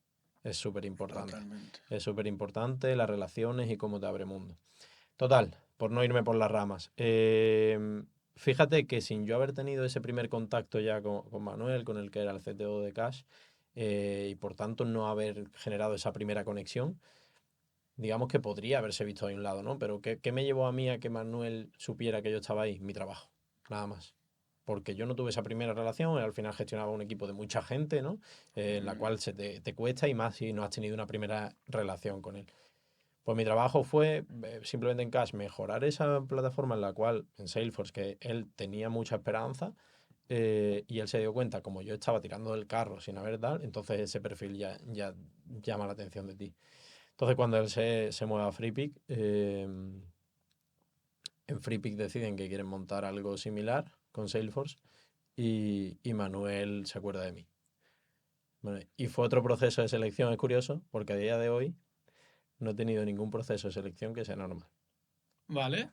Es súper importante. Totalmente. Es súper importante las relaciones y cómo te abre mundo. Total, por no irme por las ramas. Fíjate que sin yo haber tenido ese primer contacto ya con Manuel, con el que era el CTO de Cash, y por tanto no haber generado esa primera conexión, digamos que podría haberse visto ahí un lado, ¿no? Pero ¿qué me llevó a mí a que Manuel supiera que yo estaba ahí? Mi trabajo, nada más. Porque yo no tuve esa primera relación, al final gestionaba un equipo de mucha gente, ¿no? En la Mm. cual te cuesta y más si no has tenido una primera relación con él. Pues mi trabajo fue simplemente en Cash mejorar esa plataforma en la cual, en Salesforce, que él tenía mucha esperanza y él se dio cuenta, como yo estaba tirando del carro sin haber tal, entonces ese perfil ya llama la atención de ti. Entonces cuando él se mueve a FreePic, en FreePic deciden que quieren montar algo similar con Salesforce y Manuel se acuerda de mí. Bueno, y fue otro proceso de selección, es curioso, porque a día de hoy no he tenido ningún proceso de selección que sea normal, Vale,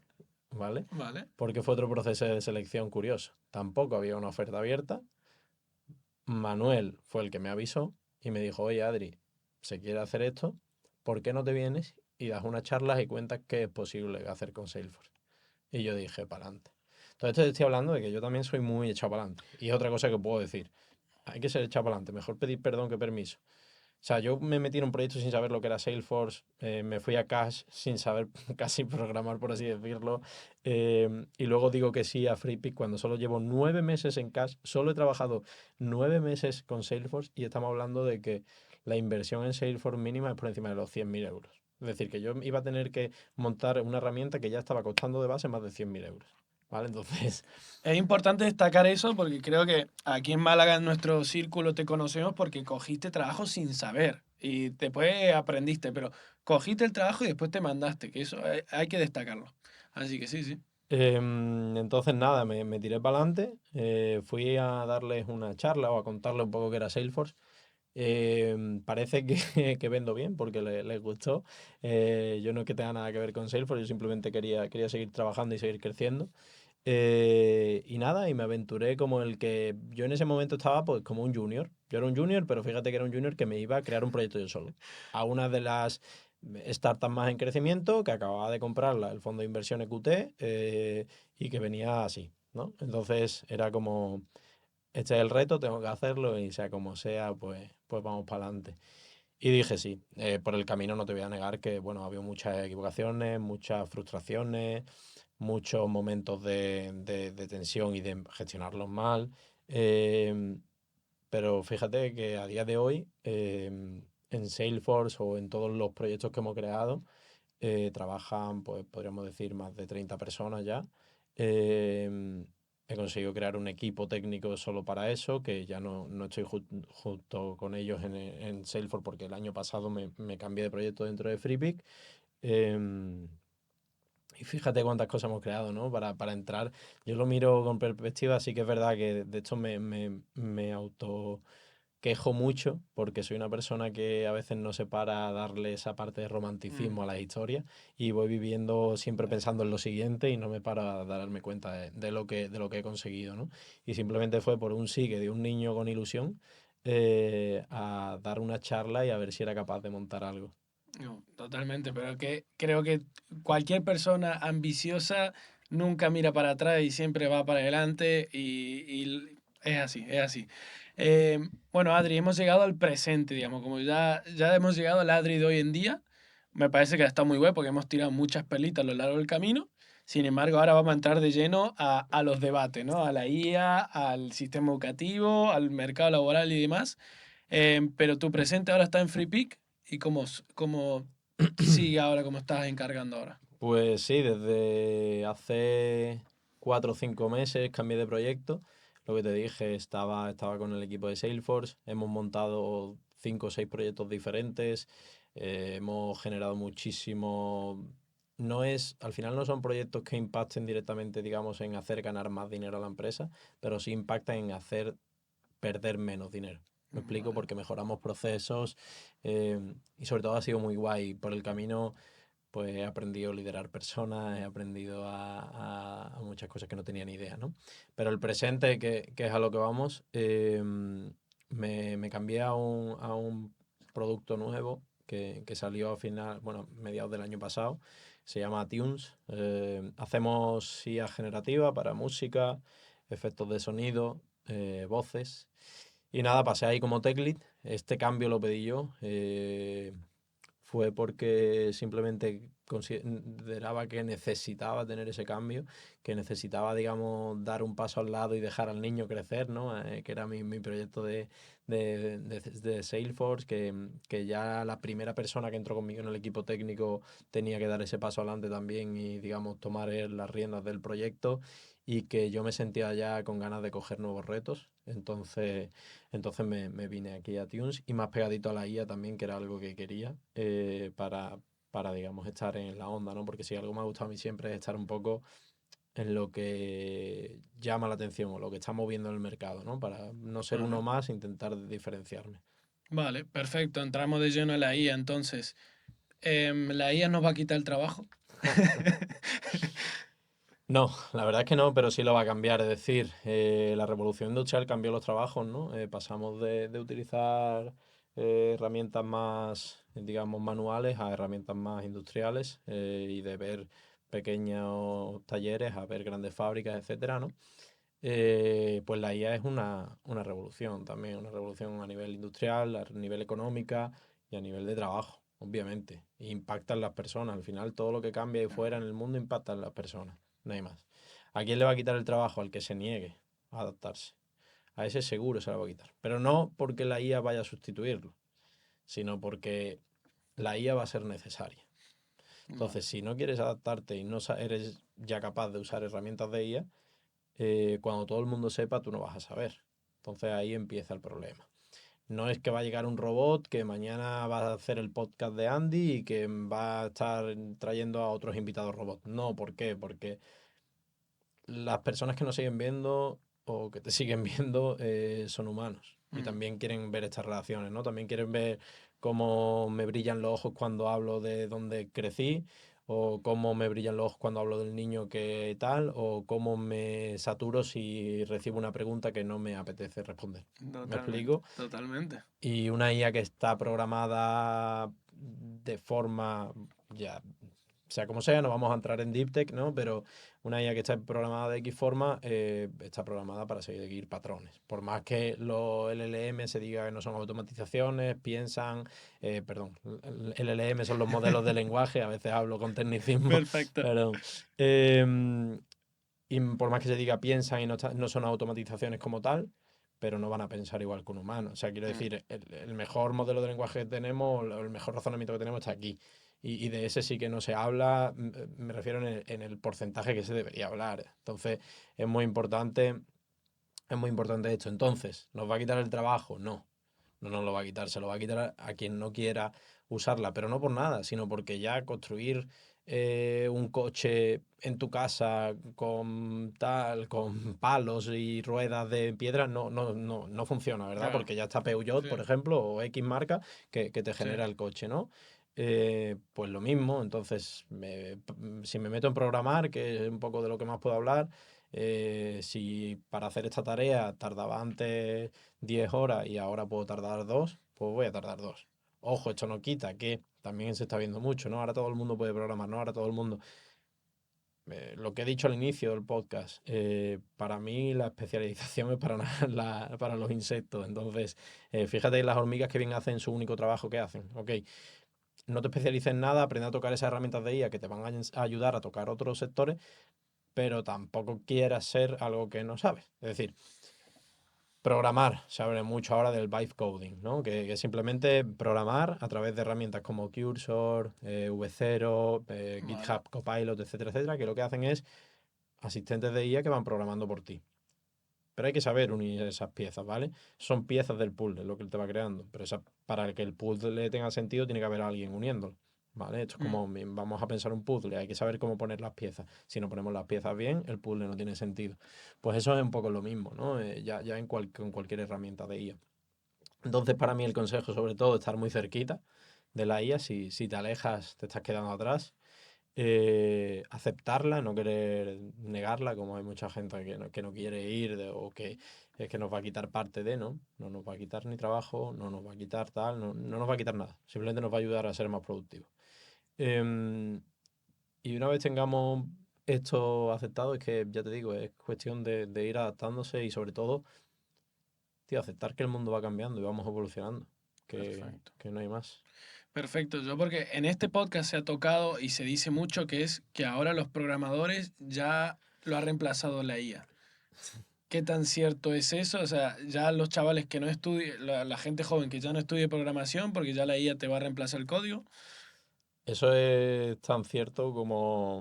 ¿vale? vale. Porque fue otro proceso de selección curioso. Tampoco había una oferta abierta. Manuel fue el que me avisó y me dijo, oye Adri, se quiere hacer esto, ¿por qué no te vienes y das unas charlas y cuentas qué es posible hacer con Salesforce? Y yo dije, para adelante. Todo esto te estoy hablando de que yo también soy muy echado para adelante. Y es otra cosa que puedo decir. Hay que ser echado para adelante. Mejor pedir perdón que permiso. O sea, yo me metí en un proyecto sin saber lo que era Salesforce, me fui a Cash sin saber casi programar, por así decirlo, y luego digo que sí a FreePick cuando solo llevo 9 meses en Cash, solo he trabajado 9 meses con Salesforce y estamos hablando de que la inversión en Salesforce mínima es por encima de los 100.000 euros. Es decir, que yo iba a tener que montar una herramienta que ya estaba costando de base más de 100.000 euros. ¿Vale? Entonces, Es importante destacar eso porque creo que aquí en Málaga, en nuestro círculo, te conocemos porque cogiste trabajo sin saber y después aprendiste, pero cogiste el trabajo y después te mandaste, que eso hay que destacarlo. Así que sí, sí. entonces nada, me tiré para adelante, fui a darles una charla o a contarles un poco qué era Salesforce. Parece que, que vendo bien porque les gustó. Yo no es que tenga nada que ver con Salesforce, yo simplemente quería seguir trabajando y seguir creciendo. Y nada, y me aventuré como el que yo en ese momento estaba pues como un junior. Yo era un junior, pero fíjate que era un junior que me iba a crear un proyecto yo solo. A una de las startups más en crecimiento que acababa de comprarla el fondo de inversión EQT y que venía así, ¿no? Entonces era como, este es el reto, tengo que hacerlo y sea como sea, pues vamos para adelante. Y dije sí, por el camino no te voy a negar que, bueno, había muchas equivocaciones, muchas frustraciones, muchos momentos de tensión y de gestionarlos mal. em, pero fíjate que a día de hoy, en Salesforce o en todos los proyectos que hemos creado, trabajan, pues podríamos decir, más de 30 personas ya. Em, He conseguido crear un equipo técnico solo para eso, que ya no estoy junto con ellos en Salesforce porque el año pasado me cambié de proyecto dentro de FreePick. Em, y fíjate cuántas cosas hemos creado, ¿no? Para entrar. Yo lo miro con perspectiva, sí que es verdad que de hecho me auto quejo mucho porque soy una persona que a veces no se para a darle esa parte de Mm. romanticismo a las historias y voy viviendo siempre pensando en lo siguiente y no me paro a darme cuenta de lo que he conseguido, ¿no? Y simplemente fue por un sí que de un niño con ilusión a dar una charla y a ver si era capaz de montar algo. No, totalmente, pero que creo que cualquier persona ambiciosa nunca mira para atrás y siempre va para adelante y es así, es así. Bueno, Adri, hemos llegado al presente, digamos, como ya hemos llegado al Adri de hoy en día. Me parece que está muy bueno porque hemos tirado muchas perlitas a lo largo del camino. Sin embargo, ahora vamos a entrar de lleno a los debates, ¿no? A la IA, al sistema educativo, al mercado laboral y demás. Pero tu presente ahora está en FreePick y cómo sigue ahora, cómo estás encargando ahora. Pues sí, desde hace 4 o 5 meses cambié de proyecto. Lo que te dije, estaba con el equipo de Salesforce. Hemos montado 5 o 6 proyectos diferentes. Hemos generado muchísimo. Al final no son proyectos que impacten directamente, digamos, en hacer ganar más dinero a la empresa, pero sí impactan en hacer perder menos dinero. Me explico, Vale. porque mejoramos procesos y sobre todo ha sido muy guay. Por el camino pues he aprendido a liderar personas, he aprendido a muchas cosas que no tenía ni idea, ¿no? Pero el presente, que es a lo que vamos, me cambié a un producto nuevo que salió a final, bueno, mediados del año pasado. Se llama Tunes. Hacemos IA generativa para música, efectos de sonido, voces. Y nada, pasé ahí como tech lead. Este cambio lo pedí yo. Fue porque simplemente consideraba que necesitaba tener ese cambio, que necesitaba, digamos, dar un paso al lado y dejar al niño crecer, ¿no? Que era mi proyecto de Salesforce, que ya la primera persona que entró conmigo en el equipo técnico tenía que dar ese paso adelante también y, digamos, tomar él las riendas del proyecto y que yo me sentía ya con ganas de coger nuevos retos. Entonces me vine aquí a Tunes y más pegadito a la IA también, que era algo que quería digamos, estar en la onda, ¿no? Porque si algo me ha gustado a mí siempre es estar un poco en lo que llama la atención o lo que está moviendo en el mercado, ¿no? Para no ser uno Vale. más, intentar diferenciarme. Vale, perfecto. Entramos de lleno a la IA entonces. ¿La IA nos va a quitar el trabajo? No, la verdad es que no, pero sí lo va a cambiar. Es decir, la revolución industrial cambió los trabajos, ¿no? Pasamos de utilizar herramientas más, digamos, manuales a herramientas más industriales y de ver pequeños talleres a ver grandes fábricas, etcétera, ¿no? Pues la IA es una revolución también, una revolución a nivel industrial, a nivel económica y a nivel de trabajo, obviamente. Y impacta en las personas. Al final, todo lo que cambia ahí fuera en el mundo impacta en las personas. No hay más. ¿A quién le va a quitar el trabajo? Al que se niegue a adaptarse. A ese seguro se la va a quitar. Pero no porque la IA vaya a sustituirlo, sino porque la IA va a ser necesaria. Vale. Entonces, si no quieres adaptarte y no eres ya capaz de usar herramientas de IA, cuando todo el mundo sepa, tú no vas a saber. Entonces ahí empieza el problema. No es que va a llegar un robot que mañana va a hacer el podcast de Andy y que va a estar trayendo a otros invitados robots. No, ¿por qué? Porque las personas que nos siguen viendo o que te siguen viendo son humanos y Mm. también quieren ver estas relaciones, ¿no? También quieren ver cómo me brillan los ojos cuando hablo de dónde crecí, o cómo me brillan los ojos cuando hablo del niño que tal, o cómo me saturo si recibo una pregunta que no me apetece responder. ¿Me Totalmente, explico? totalmente. Y una IA que está programada de forma, ya sea como sea, no vamos a entrar en deep tech, ¿no? Pero una IA que está programada de X forma, está programada para seguir patrones. Por más que los LLM se diga que no son automatizaciones, piensan, perdón, LLM son los modelos de lenguaje, a veces hablo con tecnicismo, Perfecto. perdón. Y por más que se diga piensan y no son automatizaciones como tal, pero no van a pensar igual que un humano. O sea, quiero Mm. decir, el mejor modelo de lenguaje que tenemos, el mejor razonamiento que tenemos está aquí. Y de ese sí que no se habla, me refiero en el porcentaje que se debería hablar. Entonces, es muy importante, es muy importante esto. Entonces, ¿nos va a quitar el trabajo? No, no nos lo va a quitar, se lo va a quitar a quien no quiera usarla, pero no por nada, sino porque ya construir un coche en tu casa con tal, con palos y ruedas de piedra no funciona, ¿verdad? Claro, Porque ya está Peugeot, sí, por ejemplo, o X marca que te sí. genera el coche, ¿no? Pues lo mismo, entonces si me meto en programar, que es un poco de lo que más puedo hablar, si para hacer esta tarea tardaba antes 10 horas y ahora puedo tardar 2, pues voy a tardar 2. Ojo, esto no quita que también se está viendo mucho, ¿no? Ahora todo el mundo puede programar, ¿no? Ahora todo el mundo. Lo que he dicho al inicio del podcast, para mí la especialización es para, para los insectos. Entonces, fíjate en las hormigas que bien hacen su único trabajo que hacen. Ok, no te especialices en nada, aprende a tocar esas herramientas de IA que te van a ayudar a tocar otros sectores, pero tampoco quieras ser algo que no sabes. Es decir, programar, se habla mucho ahora del vibe coding, ¿no? Que es simplemente programar a través de herramientas como Cursor, V0, Vale. GitHub Copilot, etcétera, etcétera, que lo que hacen es asistentes de IA que van programando por ti. Pero hay que saber unir esas piezas, ¿vale? Son piezas del puzzle lo que él te va creando, pero para que el puzzle tenga sentido tiene que haber alguien uniéndolo, ¿vale? Esto es Mm. como, vamos a pensar un puzzle, hay que saber cómo poner las piezas. Si no ponemos las piezas bien, el puzzle no tiene sentido. Pues eso es un poco lo mismo, ¿no? Ya con cualquier herramienta de IA. Entonces, para mí el consejo, sobre todo, es estar muy cerquita de la IA. Si te alejas, te estás quedando atrás. Aceptarla, no querer negarla, como hay mucha gente que no quiere ir o que es que nos va a quitar parte de, ¿no? No nos va a quitar ni trabajo, no nos va a quitar tal, no nos va a quitar nada. Simplemente nos va a ayudar a ser más productivos. Em, y una vez tengamos esto aceptado, es que ya te digo, es cuestión de ir adaptándose y sobre todo, tío, aceptar que el mundo va cambiando y vamos evolucionando, Perfecto. que no hay más. Perfecto. Yo porque en este podcast se ha tocado y se dice mucho que es que ahora los programadores ya lo ha reemplazado la IA. ¿Qué tan cierto es eso? O sea, ya los chavales que no estudien, la gente joven que ya no estudie programación porque ya la IA te va a reemplazar el código. Eso es tan cierto como,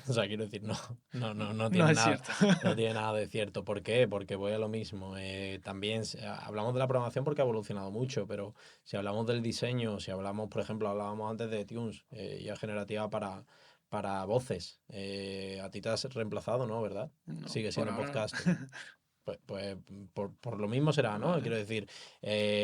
o sea, quiero decir, no No tiene es nada, cierto. no tiene nada de cierto. ¿Por qué? Porque voy a lo mismo. También hablamos de la programación porque ha evolucionado mucho, pero si hablamos del diseño, si hablamos, por ejemplo, hablábamos antes de Tunes, IA generativa para voces. A ti te has reemplazado, ¿no? ¿Verdad? No, Sigue por siendo ahora no. podcasting. Pues por lo mismo será, ¿no? Vale. Quiero decir,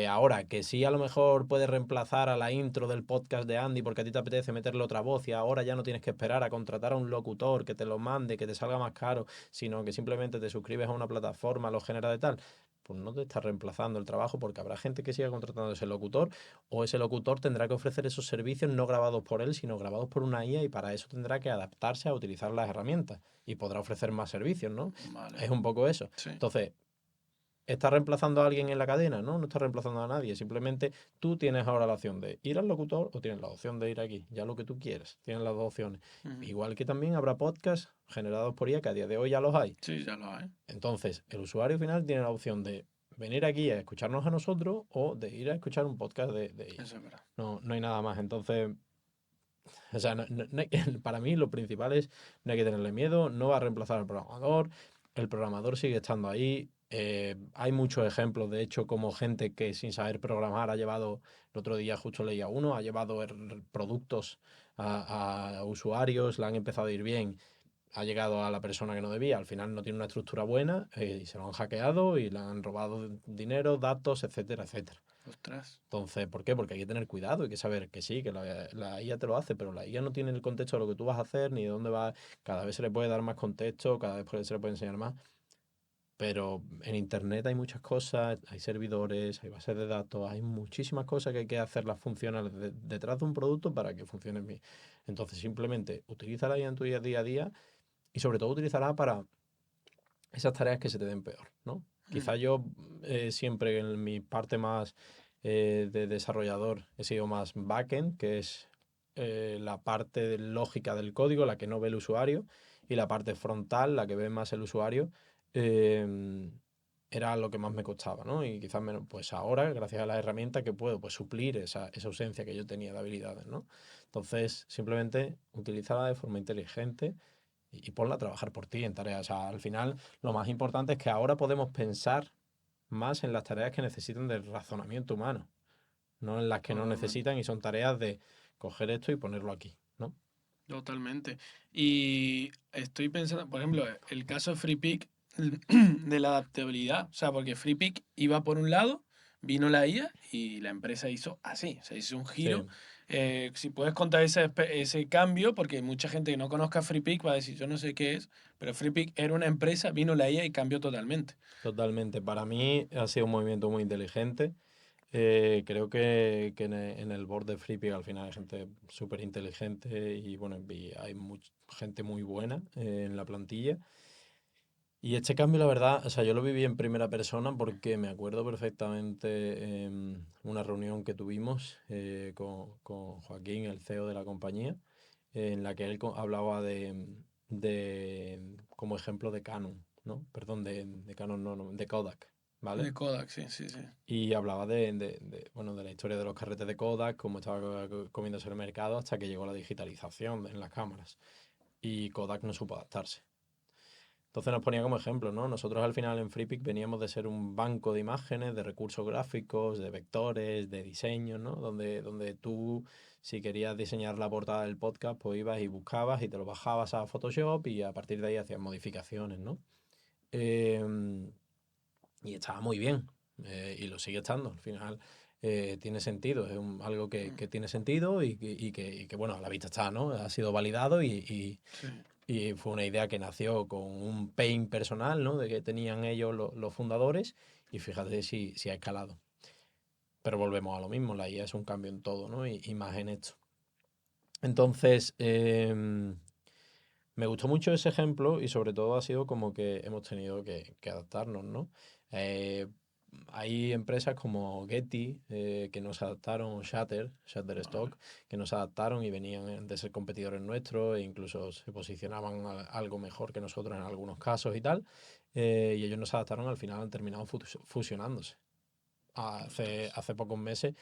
ahora que sí a lo mejor puedes reemplazar a la intro del podcast de Andy porque a ti te apetece meterle otra voz y ahora ya no tienes que esperar a contratar a un locutor que te lo mande, que te salga más caro, sino que simplemente te suscribes a una plataforma, lo genera de tal. pues no te está reemplazando el trabajo porque habrá gente que siga contratando a ese locutor o ese locutor tendrá que ofrecer esos servicios no grabados por él, sino grabados por una IA y para eso tendrá que adaptarse a utilizar las herramientas y podrá ofrecer más servicios, ¿no? Vale. Es un poco eso. Sí. Entonces, ¿estás reemplazando a alguien en la cadena? No, no estás reemplazando a nadie. Simplemente tú tienes ahora la opción de ir al locutor o tienes la opción de ir aquí. Ya lo que tú quieres. Tienes las dos opciones. Ujú. Igual que también habrá podcasts generados por IA, que a día de hoy ya los hay. Sí, ya lo hay. Entonces, el usuario final tiene la opción de venir aquí a escucharnos a nosotros o de ir a escuchar un podcast de IA. Eso es verdad. No, no hay nada más. Entonces, o sea, para mí lo principal es no hay que tenerle miedo, no va a reemplazar al programador, el programador sigue estando ahí. Hay muchos ejemplos, de hecho, como gente que sin saber programar ha llevado, el otro día justo leía uno, ha llevado productos a usuarios, le han empezado a ir bien, ha llegado a la persona que no debía, al final no tiene una estructura buena y se lo han hackeado y le han robado dinero, datos, etcétera, etcétera. Ostras. Entonces, ¿por qué? Porque hay que tener cuidado, hay que saber que sí, que la IA te lo hace, pero la IA no tiene el contexto de lo que tú vas a hacer ni de dónde vas. Cada vez se le puede dar más contexto, cada vez se le puede enseñar más. Pero en Internet hay muchas cosas, hay servidores, hay bases de datos, hay muchísimas cosas que hay que hacerlas funcionar detrás de un producto para que funcione bien. Entonces, simplemente utiliza la IA en tu día a día y sobre todo utilízala para esas tareas que se te den peor, ¿no? Quizá yo siempre en mi parte más de desarrollador he sido más backend, que es la parte de lógica del código, la que no ve el usuario, y la parte frontal, la que ve más el usuario, eh, era lo que más me costaba, ¿no? Y quizás menos, pues ahora, gracias a las herramientas que puedo, pues suplir esa ausencia que yo tenía de habilidades, ¿no? Entonces, simplemente utilizarla de forma inteligente y ponla a trabajar por ti en tareas. O sea, al final, lo más importante es que ahora podemos pensar más en las tareas que necesitan del razonamiento humano, no en las que no Totalmente. necesitan y son tareas de coger esto y ponerlo aquí, ¿no? Totalmente. Y estoy pensando, por ejemplo, el caso de FreePic de la adaptabilidad. O sea, porque FreePic iba por un lado, vino la IA y la empresa hizo así, se hizo un Sí, giro. Si puedes contar ese cambio, porque mucha gente que no conozca FreePic va a decir, yo no sé qué es, pero FreePic era una empresa, vino la IA y cambió totalmente. totalmente. Para mí ha sido un movimiento muy inteligente. Creo que en el board de Flippy al final hay gente súper inteligente y bueno, y hay gente muy buena en la plantilla. Y este cambio, la verdad, o sea, yo lo viví en primera persona porque me acuerdo perfectamente una reunión que tuvimos con Joaquín, el CEO de la compañía, en la que él hablaba como ejemplo de Canon, ¿no? Perdón, de Canon, no, de Kodak, ¿vale? De Kodak, sí, sí, sí. Y hablaba bueno, de la historia de los carretes de Kodak, cómo estaba comiéndose el mercado hasta que llegó la digitalización en las cámaras. Y Kodak no supo adaptarse. Entonces nos ponía como ejemplo, ¿no? Nosotros al final en FreePic veníamos de ser un banco de imágenes, de recursos gráficos, de vectores, de diseños, ¿no? Donde tú, si querías diseñar la portada del podcast, pues ibas y buscabas y te lo bajabas a Photoshop y a partir de ahí hacías modificaciones, ¿no? Em, y estaba muy bien, y lo sigue estando. Al final tiene sentido, es algo Mm, que tiene sentido y que, bueno, a la vista está, ¿no? Ha sido validado sí. y fue una idea que nació con un pain personal, ¿no? De que tenían ellos los fundadores y fíjate si ha escalado. Pero volvemos a lo mismo, la IA es un cambio en todo, ¿no? Y más en esto. Entonces, me gustó mucho ese ejemplo y sobre todo ha sido como que hemos tenido que adaptarnos, ¿no? Eh, Hay empresas como Getty que nos adaptaron, o Vale. Shutterstock, que nos adaptaron y venían de ser competidores nuestros e incluso se posicionaban algo mejor que nosotros en algunos casos y tal. Y ellos nos adaptaron, al final han terminado fusionándose hace, Ostras. hace pocos meses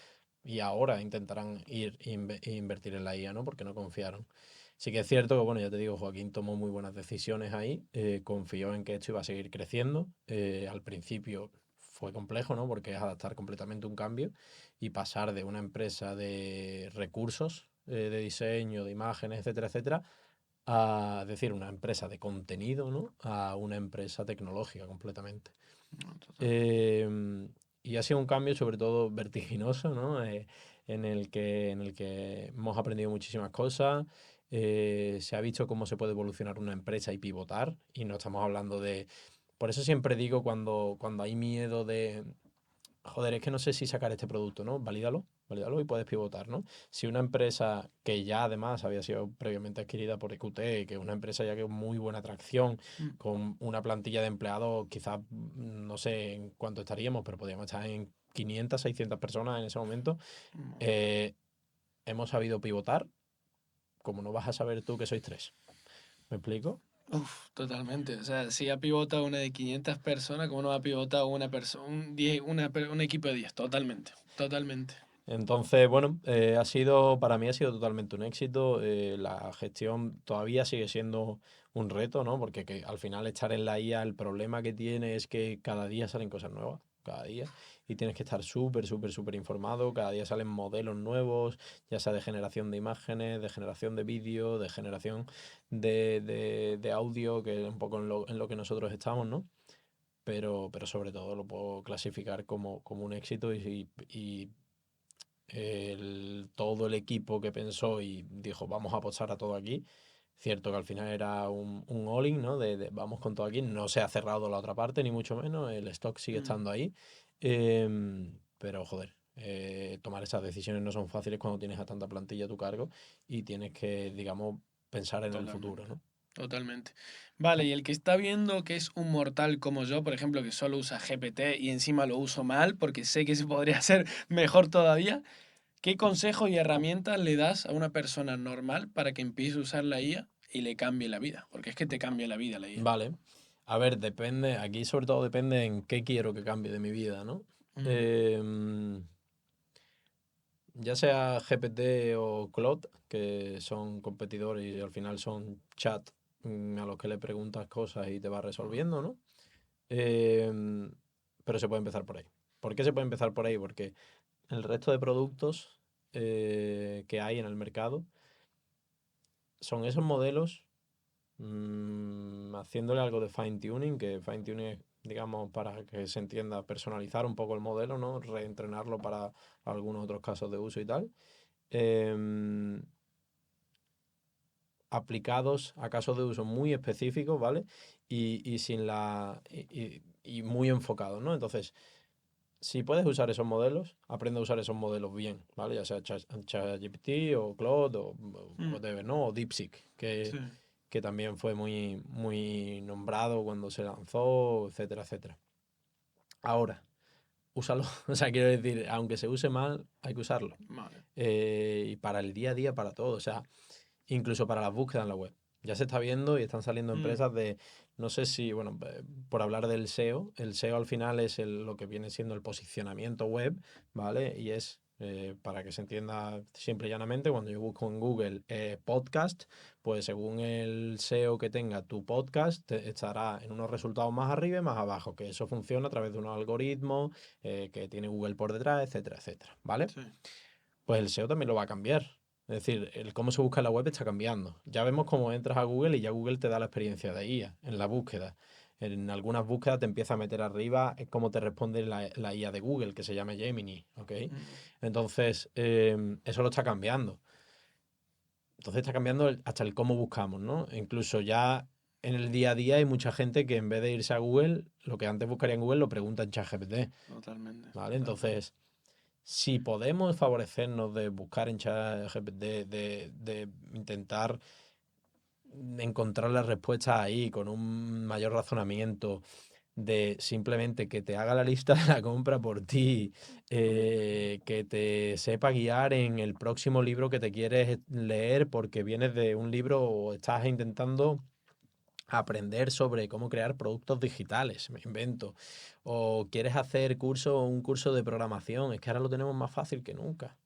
y ahora intentarán ir e invertir en la IA, ¿no? Porque no confiaron. Sí que es cierto que, bueno, ya te digo, Joaquín tomó muy buenas decisiones ahí, confió en que esto iba a seguir creciendo. Al principio fue complejo, ¿no? Porque es adaptar completamente un cambio y pasar de una empresa de recursos, de diseño, de imágenes, etcétera, etcétera, a decir una empresa de contenido, ¿no? A una empresa tecnológica completamente. No, totalmente. Em, y ha sido un cambio sobre todo vertiginoso, ¿no? En el que hemos aprendido muchísimas cosas. Se ha visto cómo se puede evolucionar una empresa y pivotar. Y no estamos hablando de por eso siempre digo cuando hay miedo de, joder, es que no sé si sacar este producto, ¿no? Valídalo y puedes pivotar, ¿no? Si una empresa que ya además había sido previamente adquirida por EQT, que es una empresa ya que con muy buena atracción, Mm, con una plantilla de empleados, quizás no sé en cuánto estaríamos, pero podríamos estar en 500, 600 personas en ese momento, mm. eh, hemos sabido pivotar, como no vas a saber tú que sois tres. ¿Me explico? Uf, totalmente. O sea, si ha pivotado una de 500 personas, ¿cómo no va a pivotar una persona, un equipo de 10? Totalmente, totalmente. Entonces, bueno, para mí ha sido totalmente un éxito. La gestión todavía sigue siendo un reto, ¿no? Porque al final estar en la IA, el problema que tiene es que cada día salen cosas nuevas, cada día, y tienes que estar súper, súper, súper informado. Cada día salen modelos nuevos, ya sea de generación de imágenes, de generación de vídeo, de generación de audio, que es un poco en lo que nosotros estamos, ¿no? Pero sobre todo lo puedo clasificar como un éxito y todo el equipo que pensó y dijo, vamos a apostar a todo aquí. Cierto que al final era un all-in, ¿no? Vamos con todo aquí. No se ha cerrado la otra parte, ni mucho menos. El stock sigue Mm, estando ahí. Pero, joder, tomar esas decisiones no son fáciles cuando tienes a tanta plantilla a tu cargo y tienes que, digamos, pensar en el futuro, totalmente, ¿no? totalmente. Vale, y el que está viendo que es un mortal como yo, por ejemplo, que solo usa GPT y encima lo uso mal porque sé que se podría hacer mejor todavía, ¿qué consejos y herramientas le das a una persona normal para que empiece a usar la IA y le cambie la vida? Porque es que te cambia la vida la IA. Vale. A ver, depende, aquí sobre todo depende en qué quiero que cambie de mi vida, ¿no? Mm, Em, ya sea GPT o Claude, que son competidores y al final son chat a los que le preguntas cosas y te va mm, resolviendo, ¿no? Em, pero se puede empezar por ahí. ¿Por qué se puede empezar por ahí? Porque el resto de productos que hay en el mercado son esos modelos haciéndole algo de fine tuning, que fine tuning es, digamos, para que se entienda, personalizar un poco el modelo, ¿no? Reentrenarlo para algunos otros casos de uso y tal. em, Aplicados a casos de uso muy específicos, ¿vale? Y sin y muy enfocados, ¿no? Entonces, si puedes usar esos modelos, aprende a usar esos modelos bien, ¿vale? Ya sea ChatGPT o Claude o mm, whatever, ¿no? O DeepSeek, sí. que también fue muy, muy nombrado cuando se lanzó, etcétera, etcétera. Ahora, úsalo. O sea, quiero decir, aunque se use mal, hay que usarlo. Vale. Y para el día a día, para todo. O sea, incluso para las búsquedas en la web. Ya se está viendo y están saliendo Mm, empresas de, no sé si, bueno, por hablar del SEO, el SEO al final es lo que viene siendo el posicionamiento web, ¿vale? Y es, para que se entienda simple y llanamente, cuando yo busco en Google podcast, pues según el SEO que tenga tu podcast, estará en unos resultados más arriba y más abajo, que eso funciona a través de unos algoritmos que tiene Google por detrás, etcétera, etcétera, ¿vale? sí. Pues el SEO también lo va a cambiar. Es decir, el cómo se busca en la web está cambiando. Ya vemos cómo entras a Google y ya Google te da la experiencia de IA en la búsqueda. En algunas búsquedas te empieza a meter arriba cómo te responde la IA de Google, que se llama Gemini, ¿ok? Mm, Entonces, eso lo está cambiando. Entonces está cambiando hasta el cómo buscamos, ¿no? Incluso ya en el día a día hay mucha gente que en vez de irse a Google, lo que antes buscaría en Google lo pregunta en ChatGPT, totalmente, ¿vale? totalmente. Entonces, si podemos favorecernos de buscar en ChatGPT, de intentar encontrar las respuestas ahí con un mayor razonamiento, de simplemente que te haga la lista de la compra por ti, que te sepa guiar en el próximo libro que te quieres leer porque vienes de un libro o estás intentando aprender sobre cómo crear productos digitales, me invento, o quieres hacer un curso de programación, es que ahora lo tenemos más fácil que nunca.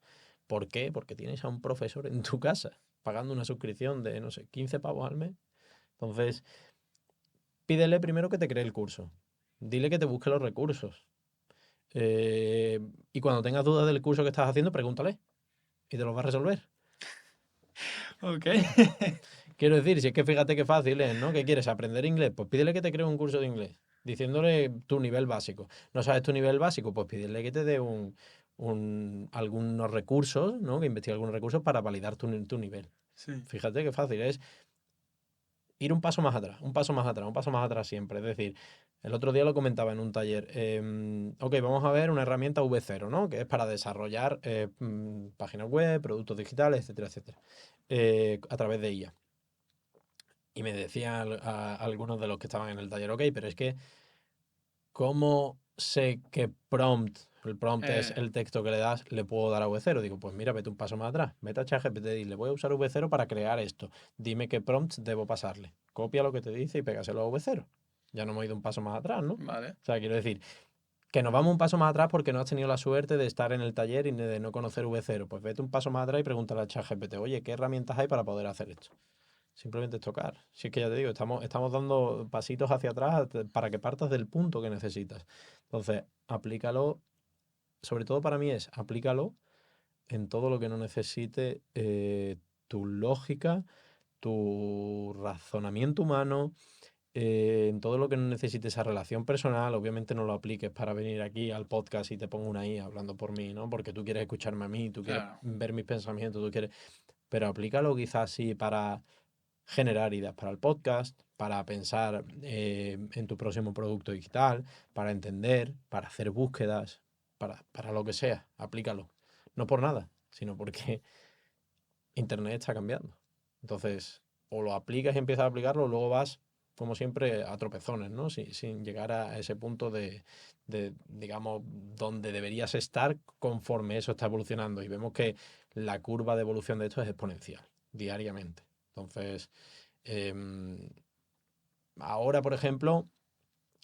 ¿Por qué? Porque tienes a un profesor en tu casa pagando una suscripción de, no sé, 15 pavos al mes. Entonces, pídele primero que te cree el curso. Dile que te busque los recursos. Eh, y cuando tengas dudas del curso que estás haciendo, pregúntale y te lo va a resolver. Ok. Quiero decir, si es que fíjate qué fácil es, ¿no? ¿Qué quieres? ¿Aprender inglés? Pues pídele que te cree un curso de inglés, diciéndole tu nivel básico. ¿No sabes tu nivel básico? Pues pídele que te dé algunos recursos, ¿no? Que investigue algunos recursos para validar tu nivel. Sí. Fíjate qué fácil es ir un paso más atrás, un paso más atrás, un paso más atrás siempre. Es decir, El otro día lo comentaba en un taller. Ok, vamos a ver una herramienta V0, ¿no? Que es para desarrollar páginas web, productos digitales, etcétera, etcétera, a través de IA. Y me decían algunos de los que estaban en el taller, ok, pero es que, ¿cómo sé qué prompt, el prompt es el texto que le das, le puedo dar a V0? Digo, pues mira, vete un paso más atrás, vete a ChatGPT y le voy a usar V0 para crear esto. Dime qué prompts debo pasarle. Copia lo que te dice y pégaselo a V0. Ya no hemos ido un paso más atrás, ¿no? Vale. O sea, quiero decir, que nos vamos un paso más atrás porque no has tenido la suerte de estar en el taller y de no conocer V0. Pues vete un paso más atrás y pregúntale a ChatGPT, oye, ¿qué herramientas hay para poder hacer esto? Simplemente es tocar. Si es que ya te digo, estamos dando pasitos hacia atrás para que partas del punto que necesitas. Entonces, aplícalo, sobre todo para mí es, aplícalo en todo lo que no necesite tu lógica, tu razonamiento humano, en todo lo que no necesite esa relación personal. Obviamente no lo apliques para venir aquí al podcast y te pongo una I hablando por mí, ¿no? Porque tú quieres escucharme a mí, tú quieres Claro. ver mis pensamientos, tú quieres... Pero aplícalo quizás sí para generar ideas para el podcast, para pensar en tu próximo producto digital, para entender, para hacer búsquedas, para lo que sea, aplícalo. No por nada, sino porque Internet está cambiando. Entonces, o lo aplicas y empiezas a aplicarlo, o luego vas, como siempre, a tropezones, ¿no? Sin llegar a ese punto digamos, donde deberías estar conforme eso está evolucionando. Y vemos que la curva de evolución de esto es exponencial, diariamente. Entonces, em, ahora, por ejemplo,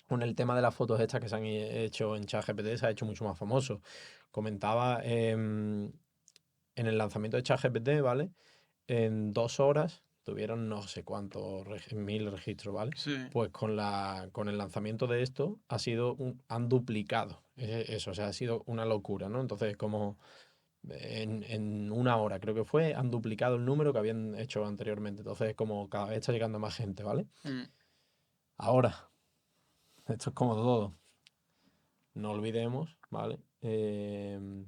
con el tema de las fotos estas que se han hecho en ChatGPT, se ha hecho mucho más famoso. Comentaba en el lanzamiento de ChatGPT, ¿vale? En 2 horas tuvieron no sé cuántos, 1000 registros, ¿vale? Sí. Pues con el lanzamiento de esto han duplicado eso, o sea, ha sido una locura, ¿no? Entonces, como en 1 hora, creo que fue, han duplicado el número que habían hecho anteriormente. Entonces, como cada vez está llegando más gente, ¿vale? Mm. Ahora, esto es como todo. No olvidemos, ¿vale? Que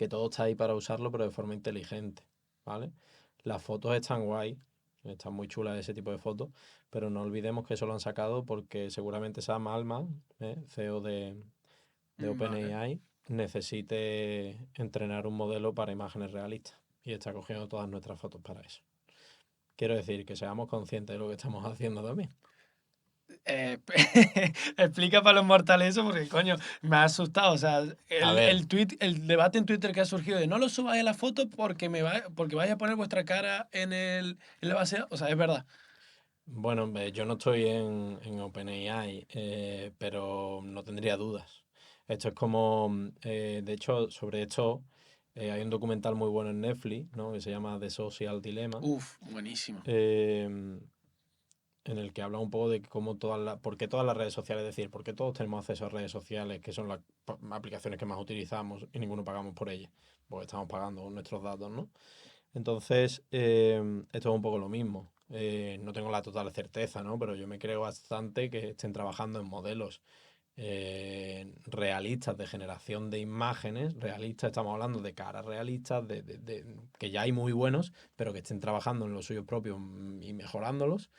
todo está ahí para usarlo, pero de forma inteligente, ¿vale? Las fotos están guay, están muy chulas ese tipo de fotos, pero no olvidemos que eso lo han sacado porque seguramente Sam Altman, CEO de Vale. OpenAI, necesite entrenar un modelo para imágenes realistas y está cogiendo todas nuestras fotos para eso. Quiero decir que seamos conscientes de lo que estamos haciendo también. Explica para los mortales eso porque, coño, me ha asustado. O sea, A ver, el debate en Twitter que ha surgido de no lo subáis a la foto porque vais a poner vuestra cara en la base. O sea, es verdad. bueno, yo no estoy en OpenAI, pero no tendría dudas. Esto es como, de hecho, sobre esto hay un documental muy bueno en Netflix, ¿no? Que se llama The Social Dilemma, Uf, buenísimo. em, en el que habla un poco de cómo por qué todas las redes sociales, es decir, por qué todos tenemos acceso a redes sociales, que son las aplicaciones que más utilizamos y ninguno pagamos por ellas, porque estamos pagando nuestros datos, ¿no? Entonces, esto es un poco lo mismo. No tengo la total certeza, ¿no? Pero yo me creo bastante que estén trabajando en modelos realistas de generación de imágenes. Realistas, estamos hablando de caras realistas, que ya hay muy buenos, pero que estén trabajando en los suyos propios y mejorándolos